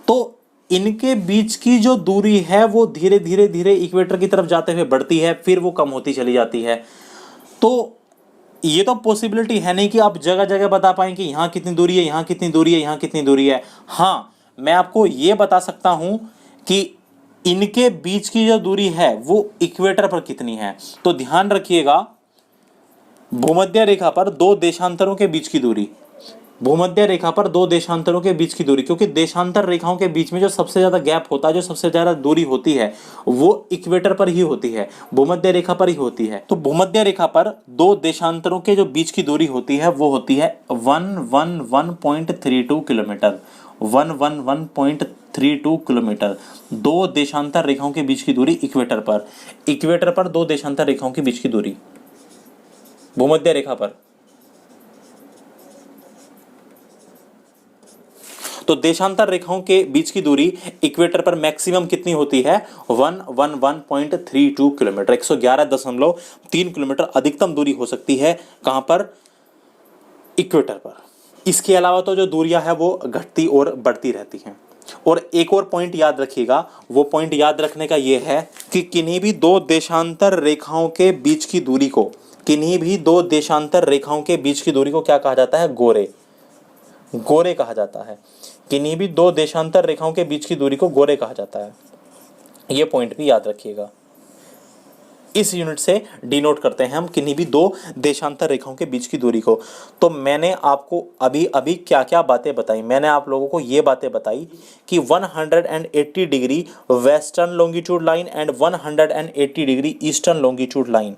तो इनके बीच की जो दूरी है वो धीरे धीरे धीरे इक्वेटर की तरफ जाते हुए बढ़ती है, फिर वो कम होती चली जाती है। तो ये तो पॉसिबिलिटी है नहीं कि आप जगह जगह बता पाएं कि यहाँ कितनी दूरी है, यहाँ कितनी दूरी है, यहाँ कितनी दूरी है। हाँ, मैं आपको ये बता सकता हूं कि इनके बीच की जो दूरी है वो इक्वेटर पर कितनी है। तो ध्यान रखिएगा, भूमध्य रेखा पर दो देशांतरों के बीच की दूरी, भूमध्य रेखा पर दो देशांतरों के बीच की दूरी, क्योंकि देशांतर रेखाओं के बीच में जो सबसे ज्यादा गैप होता है, जो सबसे ज्यादा दूरी होती है, वो इक्वेटर पर ही होती है, भूमध्य रेखा पर ही होती है। तो भूमध्य रेखा पर दो देशांतरों के जो बीच की दूरी होती है वो होती है 111.32 किलोमीटर। 111.32 किलोमीटर दो देशांतर रेखाओं के बीच की दूरी इक्वेटर पर। इक्वेटर पर दो देशांतर रेखाओं के बीच की दूरी भूमध्य रेखा पर। तो देशांतर रेखाओं के बीच की दूरी इक्वेटर पर मैक्सिमम कितनी होती है 111.32 किलोमीटर, 111.3 किलोमीटर अधिकतम दूरी हो सकती है। कहां पर? इक्वेटर पर। इसके अलावा तो जो दूरियां है वो घटती और बढ़ती रहती हैं। और एक और पॉइंट याद रखिएगा, वो पॉइंट याद रखने का ये है कि किन्हीं भी दो देशांतर रेखाओं के बीच की दूरी को, किन्हीं भी दो देशांतर रेखाओं के बीच की दूरी को क्या कहा जाता है? गोरे। गोरे कहा जाता है। किन्हीं भी दो देशांतर रेखाओं के बीच की दूरी को गोरे कहा जाता है। ये पॉइंट भी याद रखिएगा। इस यूनिट से डिनोट करते हैं हम किन्हीं भी दो देशांतर रेखाओं के बीच की दूरी को। तो मैंने आपको अभी अभी क्या क्या बातें बताई? मैंने आप लोगों को ये बातें बताई कि 180 degree western longitude line and 180 degree eastern longitude line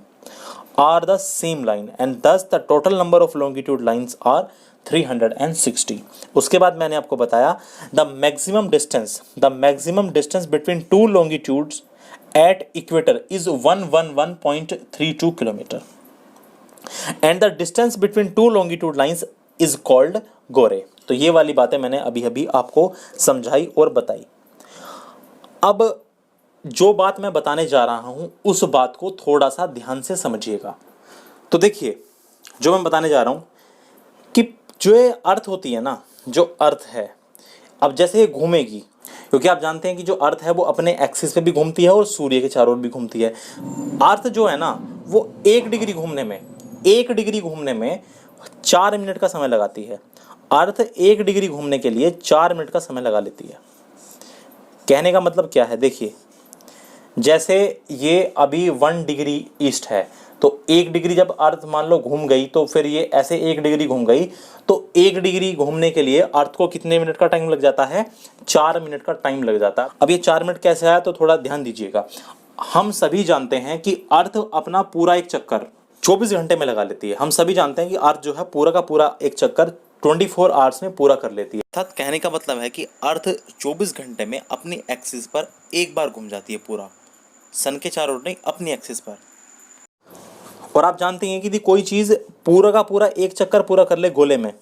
are the same line and thus the total number of longitude lines are 360. उसके बाद मैंने आपको बताया the maximum distance between two longitudes at equator is 111.32 kilometer and the distance between two longitude lines is called gore. तो ये वाली बातें मैंने अभी अभी आपको समझाई और बताई। अब जो बात मैं बताने जा रहा हूं उस बात को थोड़ा सा ध्यान से समझिएगा। तो देखिए, जो मैं बताने जा रहा हूं कि जो ये अर्थ होती है ना, जो अर्थ है, अब जैसे ये घूमेगी, क्योंकि आप जानते हैं कि जो अर्थ है वो अपने एक्सिस पे भी घूमती है और सूर्य के चारों ओर भी घूमती है। अर्थ जो है ना वो 1 डिग्री घूमने में 4 मिनट का समय लगाती है। अर्थ 1 डिग्री घूमने के लिए 4 मिनट का समय लगा लेती है। कहने का मतलब क्या है? देखिए, जैसे ये अभी 1 डिग्री ईस्ट है, तो 1 डिग्री जब अर्थ मान लो घूम गई, तो फिर ये ऐसे 1 डिग्री घूम गई, तो 1 डिग्री घूमने के लिए अर्थ को कितने मिनट का टाइम लग जाता है? 4 मिनट का टाइम लग जाता है। अब ये 4 मिनट कैसे आया, तो थोड़ा ध्यान दीजिएगा। हम सभी जानते हैं कि अर्थ अपना पूरा एक चक्कर 24 घंटे में लगा लेती है। हम सभी जानते हैं कि अर्थ जो है पूरा का पूरा एक चक्कर 24 आवर्स में पूरा कर लेती है। अर्थात कहने का मतलब है कि अर्थ 24 घंटे में अपनी एक्सिस पर एक बार घूम जाती है पूरा, सन के चारों ओर नहीं, अपनी एक्सिस पर। और आप जानते हैं कि यदि कोई चीज़ पूरा का पूरा एक चक्कर पूरा कर ले गोले में,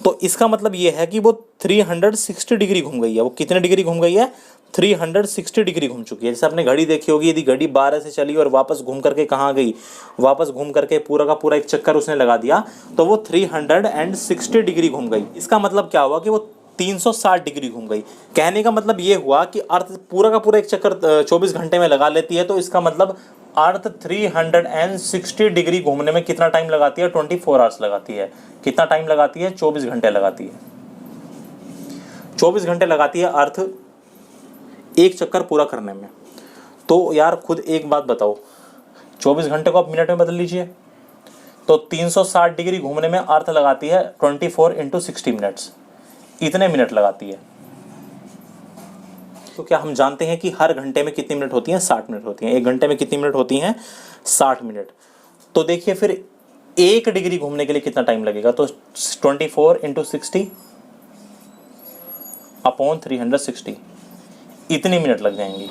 तो इसका मतलब ये है कि वो 360 डिग्री घूम गई है। वो कितने डिग्री घूम गई है? 360 डिग्री घूम चुकी है। जैसे आपने घड़ी देखी होगी, यदि घड़ी 12 से चली और वापस घूम करके कहाँ गई, वापस घूम करके पूरा का पूरा एक चक्कर उसने लगा दिया, तो वो 360 डिग्री घूम गई। इसका मतलब क्या हुआ कि वो 360 डिग्री घूम गई। कहने का मतलब ये हुआ कि अर्थ पूरा का पूरा एक चक्कर 24 घंटे में लगा लेती है, तो इसका मतलब अर्थ 360 डिग्री घूमने में कितना टाइम लगाती है? 24 आवर्स लगाती है। कितना टाइम लगाती है? 24 घंटे लगाती है। 24 घंटे लगाती है अर्थ एक चक्कर पूरा करने में। तो यार खुद एक बात बताओ, 24 घंटे को आप मिनट में बदल लीजिए, तो 360 डिग्री घूमने में अर्थ लगाती है 24 × 60 मिनट्स, इतने मिनट लगाती है। तो क्या हम जानते हैं कि हर घंटे में कितनी मिनट होती हैं? 60 मिनट होती हैं। एक घंटे में कितनी मिनट होती हैं? 60 मिनट। तो देखिए फिर 1 डिग्री घूमने के लिए कितना टाइम लगेगा? तो 24 × 60 अपॉन 360, इतनी मिनट लग जाएंगी।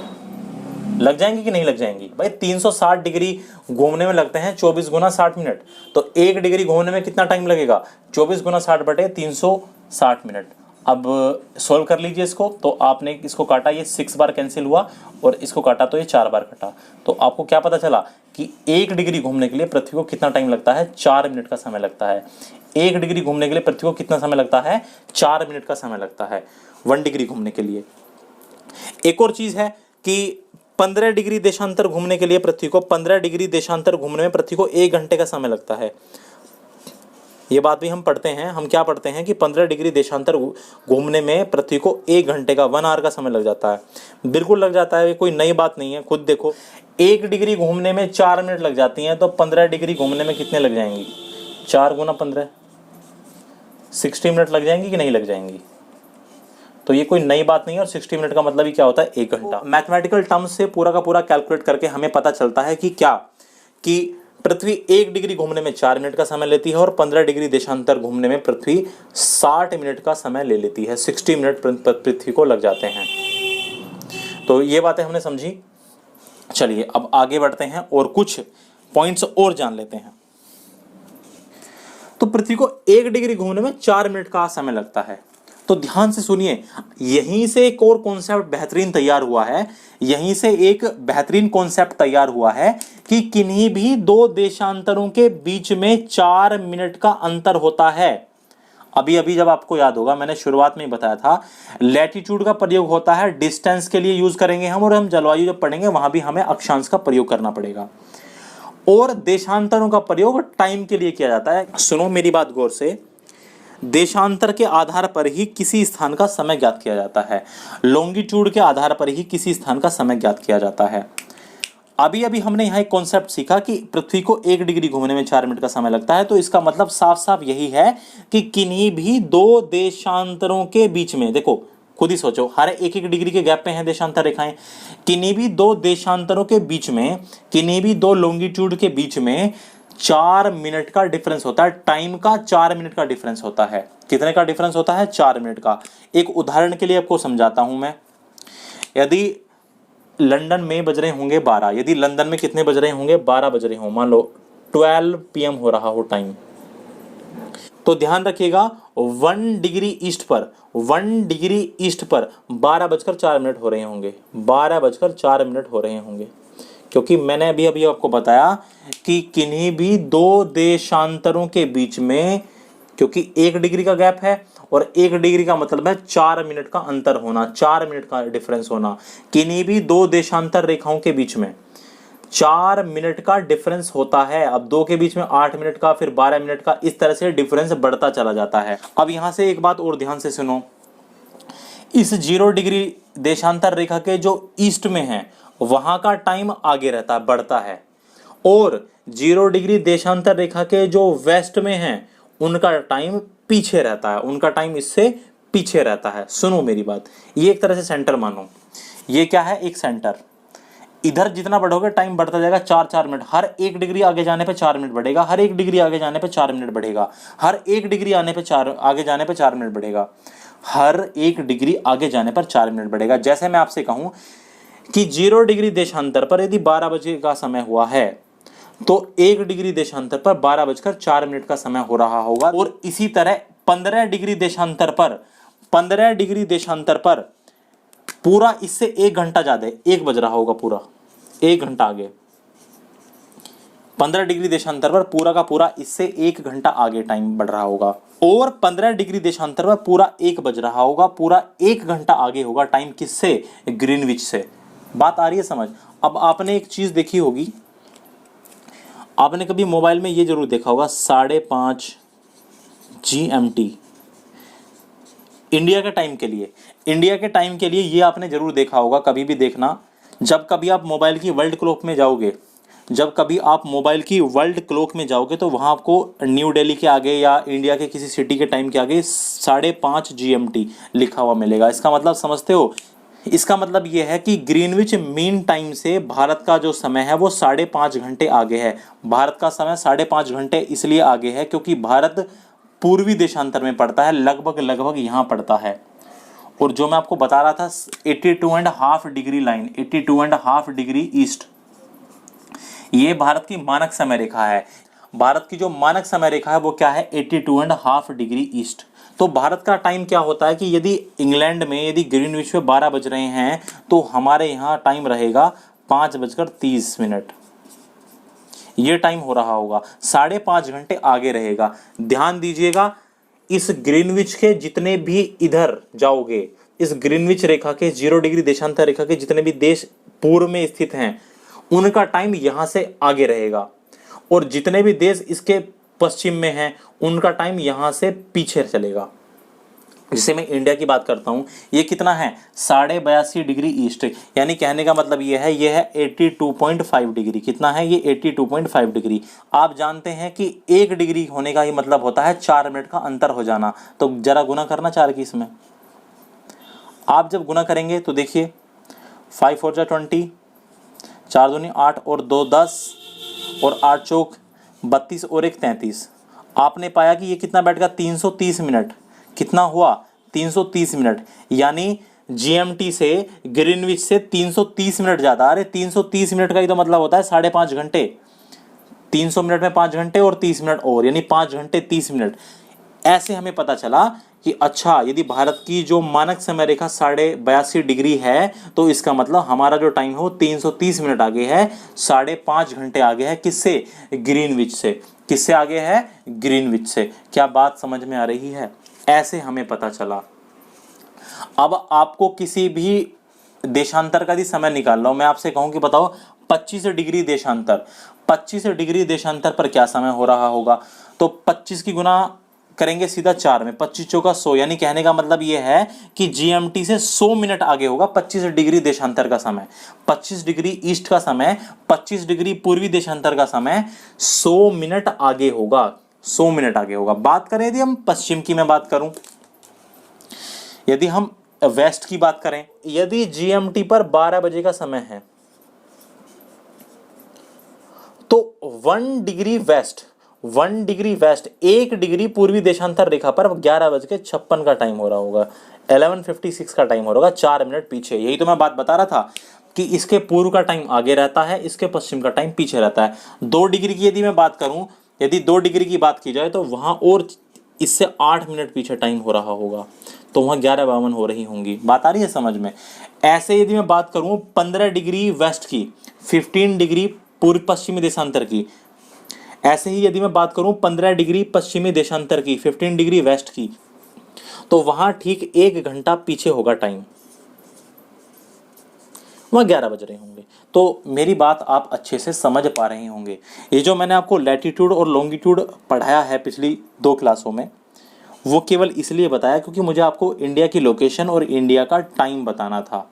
लग जाएंगी कि नहीं लग जाएंगी? भाई 360 डिग्री घूमने में लगते हैं 24 × 60 मिनट, तो 1 डिग्री घूमने में कितना टाइम लगेगा? 24 × 60 बटे 360 मिनट। अब सोल्व कर लीजिए इसको। तो आपने इसको काटा, ये 6 बार कैंसिल हुआ, और इसको काटा तो ये 4 बार कटा। तो आपको क्या पता चला कि 1 डिग्री घूमने के लिए पृथ्वी को कितना टाइम लगता है? 4 मिनट का समय लगता है। 1 डिग्री घूमने के लिए पृथ्वी को कितना समय लगता है? 4 मिनट का समय लगता है 1 डिग्री घूमने के लिए। एक और चीज है कि 15 डिग्री देशांतर घूमने के लिए पृथ्वी को, 15 डिग्री देशांतर घूमने में पृथ्वी को 1 घंटे का समय लगता है। ये बात भी हम पढ़ते हैं। हम क्या पढ़ते हैं कि 15 डिग्री देशांतर घूमने में पृथ्वी को 1 घंटे का 1 आवर का समय लग जाता है। बिल्कुल लग जाता है, कोई नई बात नहीं है। खुद देखो, 1 डिग्री घूमने में 4 मिनट लग जाती हैं, तो 15 डिग्री घूमने में कितने लग जाएंगी? 4 × 15, 60 मिनट लग जाएंगी कि नहीं लग जाएंगी? तो ये कोई नई बात नहीं है। और 60 मिनट का मतलब ही क्या होता है? 1 घंटा। मैथमेटिकल टर्म्स से पूरा का पूरा कैलकुलेट करके हमें पता चलता है कि क्या, कि पृथ्वी 1 डिग्री घूमने में 4 मिनट का समय लेती है, और 15 डिग्री देशांतर घूमने में पृथ्वी 60 मिनट का समय ले लेती है। 60 मिनट पृथ्वी को लग जाते हैं। तो ये बातें हमने समझी। चलिए अब आगे बढ़ते हैं और कुछ पॉइंट्स और जान लेते हैं। तो पृथ्वी को 1 डिग्री घूमने में 4 मिनट का समय लगता है। तो ध्यान से सुनिए, यहीं से एक और कॉन्सेप्ट बेहतरीन तैयार हुआ है। यहीं से एक बेहतरीन कॉन्सेप्ट तैयार हुआ है कि किन्हीं भी 2 देशांतरों के बीच में 4 मिनट का अंतर होता है। अभी अभी जब आपको याद होगा, मैंने शुरुआत में ही बताया था, लैटिट्यूड का प्रयोग होता है डिस्टेंस के लिए यूज करेंगे हम, और हम जलवायु जब पढ़ेंगे वहां भी हमें अक्षांश का प्रयोग करना पड़ेगा। और देशांतरों का प्रयोग टाइम के लिए किया जाता है। सुनो मेरी बात गौर से, देशांतर के आधार पर ही किसी स्थान का समय ज्ञात किया जाता है। लॉन्गिट्यूड के आधार पर ही किसी स्थान का समय ज्ञात किया जाता है। अभी अभी हमने यहाँ एक कॉन्सेप्ट सीखा कि पृथ्वी को 1 डिग्री घूमने में 4 मिनट का समय लगता है। तो इसका मतलब साफ साफ यही है कि किन्हीं भी 2 देशांतरों के बीच में, देखो खुद ही सोचो, हर 1-1 डिग्री के गैप पे हैं देशांतर रेखाएं। किन्हीं भी 2 देशांतरों के बीच में, किन्हीं भी 2 लॉन्गिट्यूड के बीच में 4 मिनट का डिफरेंस होता है। टाइम का 4 मिनट का डिफरेंस होता है। कितने का डिफरेंस होता है? 4 मिनट का। एक उदाहरण के लिए आपको समझाता हूं मैं। यदि लंदन में बज रहे होंगे 12, यदि लंदन में कितने बज रहे होंगे? 12 बज रहे हो, मान लो 12 PM हो रहा हो टाइम, तो ध्यान रखिएगा 1 डिग्री ईस्ट पर, 1 डिग्री ईस्ट पर 12:04 हो रहे होंगे, 12:04 हो रहे होंगे। क्योंकि मैंने अभी अभी आपको बताया कि किन्हीं भी 2 देशांतरों के बीच में, क्योंकि 1 डिग्री का गैप है, और 1 डिग्री का मतलब है 4 मिनट का अंतर होना, 4 मिनट का डिफरेंस होना। किन्हीं भी 2 देशांतर रेखाओं के बीच में 4 मिनट का डिफरेंस होता है। अब 2 के बीच में 8 मिनट का, फिर 12 मिनट का, इस तरह से डिफरेंस बढ़ता चला जाता है। अब यहां से एक बात और ध्यान से सुनो, इस 0 डिग्री देशांतर रेखा के जो ईस्ट में है वहां का टाइम आगे रहता है, बढ़ता है, और 0 डिग्री देशांतर रेखा के जो वेस्ट में है उनका टाइम पीछे रहता है, उनका टाइम इससे पीछे रहता है। सुनो मेरी बात, ये एक तरह से सेंटर मानो। ये क्या है? एक सेंटर। इधर जितना बढ़ोगे टाइम बढ़ता जाएगा 4-4 मिनट, हर 1 डिग्री आगे जाने पे 4 मिनट बढ़ेगा, हर 1 डिग्री आगे जाने पे 4 मिनट बढ़ेगा, हर 1 डिग्री आने पे आगे जाने पे 4 मिनट बढ़ेगा, हर 1 डिग्री आगे जाने पर 4 मिनट बढ़ेगा। जैसे मैं आपसे कहूं कि 0 डिग्री देशांतर पर यदि 12 बजे का समय हुआ है तो 1 डिग्री देशांतर पर 12 बजकर 4 मिनट का समय हो रहा होगा। और इसी तरह 15 डिग्री देशांतर पर 15 डिग्री देशांतर पर पूरा इससे 1 घंटा ज्यादा 1 बज रहा होगा, पूरा 1 घंटा आगे। 15 डिग्री देशांतर पर पूरा का पूरा इससे 1 घंटा आगे टाइम बढ़ रहा होगा। और 15 डिग्री देशांतर पर पूरा 1 बज रहा होगा, पूरा 1 घंटा आगे होगा टाइम किससे? ग्रीनविच से। बात आ रही है समझ? अब आपने एक चीज देखी होगी, आपने कभी मोबाइल में ये जरूर देखा होगा 5:30 GMT, इंडिया के टाइम के लिए। इंडिया के टाइम के लिए ये आपने जरूर देखा होगा, कभी भी देखना। जब कभी आप मोबाइल की वर्ल्ड क्लॉक में जाओगे, जब कभी आप मोबाइल की वर्ल्ड क्लॉक में जाओगे तो वहाँ आपको न्यू दिल्ली के आगे या इंडिया के किसी सिटी के टाइम के आगे 5:30 GMT लिखा हुआ मिलेगा। इसका मतलब समझते हो? इसका मतलब ये है कि ग्रीनविच मीन टाइम से भारत का जो समय है वो 5.5 घंटे आगे है। भारत का समय 5.5 घंटे इसलिए आगे है क्योंकि भारत पूर्वी देशांतर में पड़ता है, लगभग यहाँ पड़ता है। और जो मैं आपको बता रहा था 82.5 डिग्री लाइन, 82.5 डिग्री ईस्ट, ये भारत की मानक समय रेखा है। भारत की जो मानक समय रेखा है वो क्या है? 82.5 डिग्री ईस्ट। तो भारत का टाइम क्या होता है कि यदि इंग्लैंड में यदि ग्रीनविच में 12 बज रहे हैं तो हमारे यहाँ टाइम रहेगा 5:30। ये टाइम हो रहा होगा, 5.5 घंटे आगे रहेगा। ध्यान दीजिएगा, इस ग्रीनविच के जितने भी इधर जाओगे, इस ग्रीनविच रेखा के 0 डिग्री देशांतर रेखा के जितने भी देश पूर्व में स्थित हैं उनका टाइम यहां से आगे रहेगा, और जितने भी देश इसके पश्चिम में हैं उनका टाइम यहां से पीछे चलेगा। जैसे मैं इंडिया की बात करता हूं, ये कितना है? 82.5 डिग्री ईस्ट, यानी कहने का मतलब ये है 82.5 डिग्री। कितना है ये? 82.5 डिग्री। आप जानते हैं कि 1 डिग्री होने का ही मतलब होता है 4 मिनट का अंतर हो जाना। तो जरा गुना करना 4 की इसमें। आप जब गुना करेंगे तो देखिए 5 4 20, 4 दूनी 8 और 2 10 और 8 चौक 32 और 1 33। आपने पाया कि ये कितना बैठ गया? 330 मिनट। कितना हुआ? 330 मिनट। यानी जीएमटी से ग्रीनविच से 330 मिनट ज्यादा। अरे 330 मिनट का ही तो मतलब होता है 5.5 घंटे। 300 मिनट में 5 घंटे और 30 मिनट और, यानी 5 घंटे 30 मिनट। ऐसे हमें पता चला कि अच्छा, यदि भारत की जो मानक समय रेखा 82.5 डिग्री है तो इसका मतलब हमारा जो टाइम है वो 330 मिनट आगे है, 5.5 घंटे आगे है। किससे? ग्रीनविच से। किससे आगे है? ग्रीनविच से। क्या बात समझ में आ रही है? ऐसे हमें पता चला। अब आपको किसी भी देशांतर का भी समय निकाल लो, मैं आपसे कहूं कि बताओ 25 डिग्री देशांतर, 25 डिग्री देशांतर पर क्या समय हो रहा होगा? तो 25 की गुना करेंगे सीधा 4 में, 25 चौका 100, यानी कहने का मतलब यह है कि जीएमटी से 100 मिनट आगे होगा 25 डिग्री देशांतर का समय। 25 डिग्री ईस्ट का समय, 25 डिग्री पूर्वी देशांतर का समय 100 मिनट आगे होगा, 100 मिनट आगे होगा। बात करें यदि हम पश्चिम की मैं बात करूं, यदि हम वेस्ट की बात करें, यदि जीएमटी पर 12 बजे का समय है तो 1 degree west, 1 degree west, 1 degree पूर्वी देशांतर रेखा पर 11:56 का टाइम हो रहा होगा, 11:56 का टाइम हो रहा होगा, 4 मिनट पीछे। यही तो मैं बात बता रहा था कि इसके पूर्व का टाइम आगे रहता है, इसके पश्चिम का टाइम पीछे रहता है। 2 डिग्री की यदि मैं बात करूं, यदि 2 डिग्री की बात की जाए तो वहां और इससे 8 मिनट पीछे टाइम हो रहा होगा, तो वहां 11:52 हो रही होंगी। बात आ रही है समझ में? ऐसे यदि मैं बात करूं 15 डिग्री वेस्ट की, 15 डिग्री पूर्व पश्चिमी देशांतर की, ऐसे ही यदि मैं बात करूं 15 डिग्री पश्चिमी देशांतर की, 15 डिग्री वेस्ट की, तो वहां ठीक 1 घंटा पीछे होगा टाइम, वहां 11 बज रहे होंगे। तो मेरी बात आप अच्छे से समझ पा रहे होंगे। ये जो मैंने आपको लैटिट्यूड और लॉन्गिट्यूड पढ़ाया है पिछली 2 क्लासों में, वो केवल इसलिए बताया क्योंकि मुझे आपको इंडिया की लोकेशन और इंडिया का टाइम बताना था।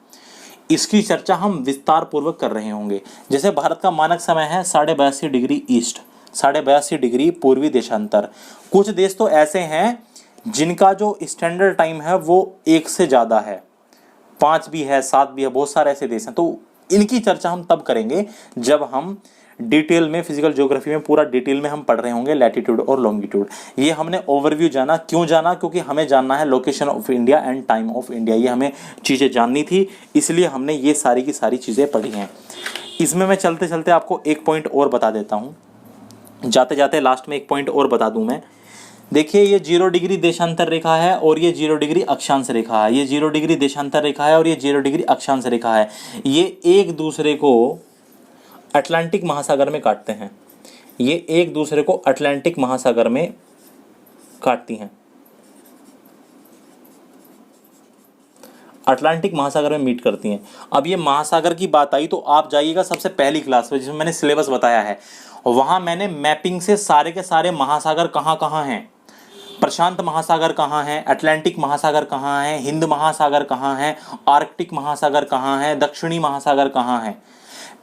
इसकी चर्चा हम विस्तार पूर्वक कर रहे होंगे। जैसे भारत का मानक समय है 82.5 डिग्री ईस्ट, 82.5 डिग्री पूर्वी देशांतर। कुछ देश तो ऐसे हैं जिनका जो स्टैंडर्ड टाइम है वो 1 से ज़्यादा है, 5 भी है, 7 भी है, बहुत सारे ऐसे देश हैं। तो इनकी चर्चा हम तब करेंगे जब हम डिटेल में फिजिकल ज्योग्राफी में पूरा डिटेल में हम पढ़ रहे होंगे लैटिट्यूड और लॉन्गिट्यूड। ये हमने ओवरव्यू जाना, क्यों जाना? क्योंकि हमें जानना है location of India and time of India, ये हमें चीज़ें जाननी थी, इसलिए हमने ये सारी की सारी चीज़ें पढ़ी हैं। इसमें मैं चलते चलते आपको एक पॉइंट और बता देता हूँ, जाते जाते लास्ट में एक पॉइंट और बता दूँ मैं। देखिए ये 0 डिग्री देशांतर रेखा है और ये 0 डिग्री अक्षांश रेखा है, ये 0 डिग्री देशांतर रेखा है और ये 0 डिग्री अक्षांश रेखा है। ये एक दूसरे को अटलांटिक महासागर में काटते हैं, ये एक दूसरे को अटलांटिक महासागर में काटती हैं, अटलांटिक महासागर में मीट करती हैं। अब ये महासागर की बात आई तो आप जाइएगा सबसे पहली क्लास में जिसमें मैंने सिलेबस बताया है, वहाँ मैंने मैपिंग से सारे के सारे महासागर कहाँ कहाँ हैं, प्रशांत महासागर कहाँ है, अटलांटिक महासागर कहाँ है, हिंद महासागर कहाँ है, आर्कटिक महासागर कहाँ है, दक्षिणी महासागर कहाँ है,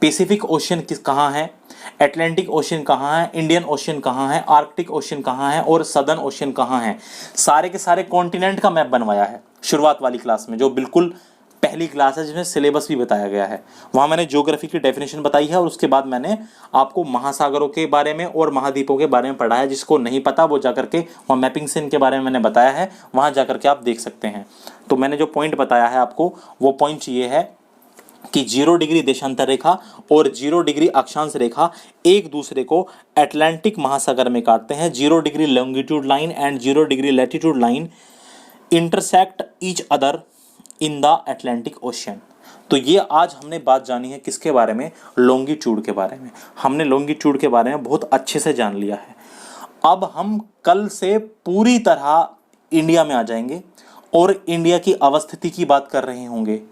पैसिफिक ओशियन किस कहाँ है, अटलांटिक ओशियन कहाँ है, इंडियन ओशियन कहाँ है, आर्कटिक ओशियन कहाँ है और सदर्न ओशियन कहाँ है, सारे के सारे कॉन्टिनेंट का मैप बनवाया है शुरुआत वाली क्लास में, जो बिल्कुल पहली क्लास है जिसमें सिलेबस भी बताया गया है। वहाँ मैंने ज्योग्राफी की डेफिनेशन बताई है और उसके बाद मैंने आपको महासागरों के बारे में और महाद्वीपों के बारे में पढ़ा है। जिसको नहीं पता वो जाकर के वहाँ मैपिंग से इनके बारे में मैंने बताया है, वहाँ जाकर के आप देख सकते हैं। तो मैंने जो पॉइंट बताया है आपको, वो पॉइंट ये है कि 0 डिग्री देशांतर रेखा और 0 डिग्री अक्षांश रेखा एक दूसरे को अटलांटिक महासागर में काटते हैं। 0 degree longitude line and 0 degree latitude line intersect each other in the Atlantic ocean. तो ये आज हमने बात जानी है किसके बारे में? लॉन्गिट्यूड के बारे में। हमने लॉन्गिट्यूड के बारे में बहुत अच्छे से जान लिया है। अब हम कल से पूरी तरह इंडिया में आ जाएंगे और इंडिया की अवस्थिति की बात कर रहे होंगे,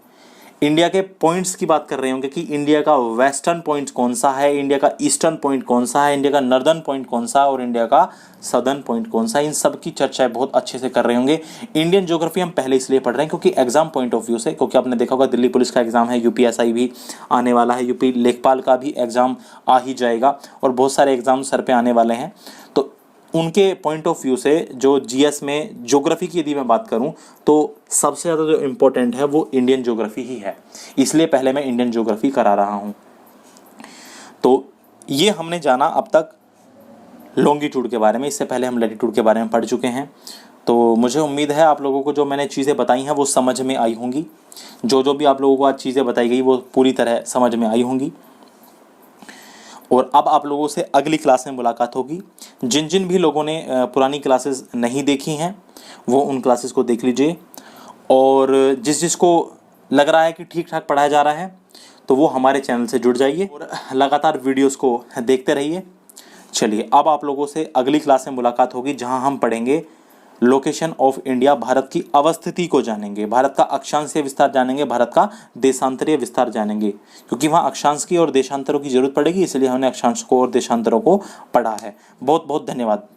इंडिया के पॉइंट्स की बात कर रहे होंगे कि इंडिया का वेस्टर्न पॉइंट कौन सा है, इंडिया का ईस्टर्न पॉइंट कौन सा है, इंडिया का नॉर्दर्न पॉइंट कौन सा है और इंडिया का सदर्न पॉइंट कौन सा है। इन सब की चर्चाएं बहुत अच्छे से कर रहे होंगे। इंडियन ज्योग्राफी हम पहले इसलिए पढ़ रहे हैं क्योंकि एग्जाम पॉइंट ऑफ व्यू से, क्योंकि आपने देखा होगा दिल्ली पुलिस का एग्जाम है, यूपीएसआई भी आने वाला है, यूपी लेखपाल का भी एग्जाम आ ही जाएगा और बहुत सारे एग्जाम सर पे आने वाले हैं। तो उनके पॉइंट ऑफ व्यू से जो जीएस में ज्योग्राफी की यदि मैं बात करूं तो सबसे ज़्यादा जो इम्पोर्टेंट है वो इंडियन ज्योग्राफी ही है, इसलिए पहले मैं इंडियन ज्योग्राफी करा रहा हूं। तो ये हमने जाना अब तक लॉन्गिट्यूड के बारे में, इससे पहले हम लैटिट्यूड के बारे में पढ़ चुके हैं। तो मुझे उम्मीद है आप लोगों को जो मैंने चीज़ें बताई हैं वो समझ में आई होंगी, जो भी आप लोगों को आज चीज़ें बताई गई वो पूरी तरह समझ में आई होंगी। और अब आप लोगों से अगली क्लास में मुलाकात होगी। जिन जिन भी लोगों ने पुरानी क्लासेस नहीं देखी हैं वो उन क्लासेस को देख लीजिए, और जिस जिसको लग रहा है कि ठीक ठाक पढ़ाया जा रहा है तो वो हमारे चैनल से जुड़ जाइए और लगातार वीडियोस को देखते रहिए। चलिए अब आप लोगों से अगली क्लास में मुलाकात होगी जहां हम पढ़ेंगे लोकेशन ऑफ इंडिया, भारत की अवस्थिति को जानेंगे, भारत का अक्षांशीय विस्तार जानेंगे, भारत का देशांतरीय विस्तार जानेंगे, क्योंकि वहाँ अक्षांश की और देशांतरों की जरूरत पड़ेगी, इसलिए हमने अक्षांश को और देशांतरों को पढ़ा है। बहुत बहुत धन्यवाद।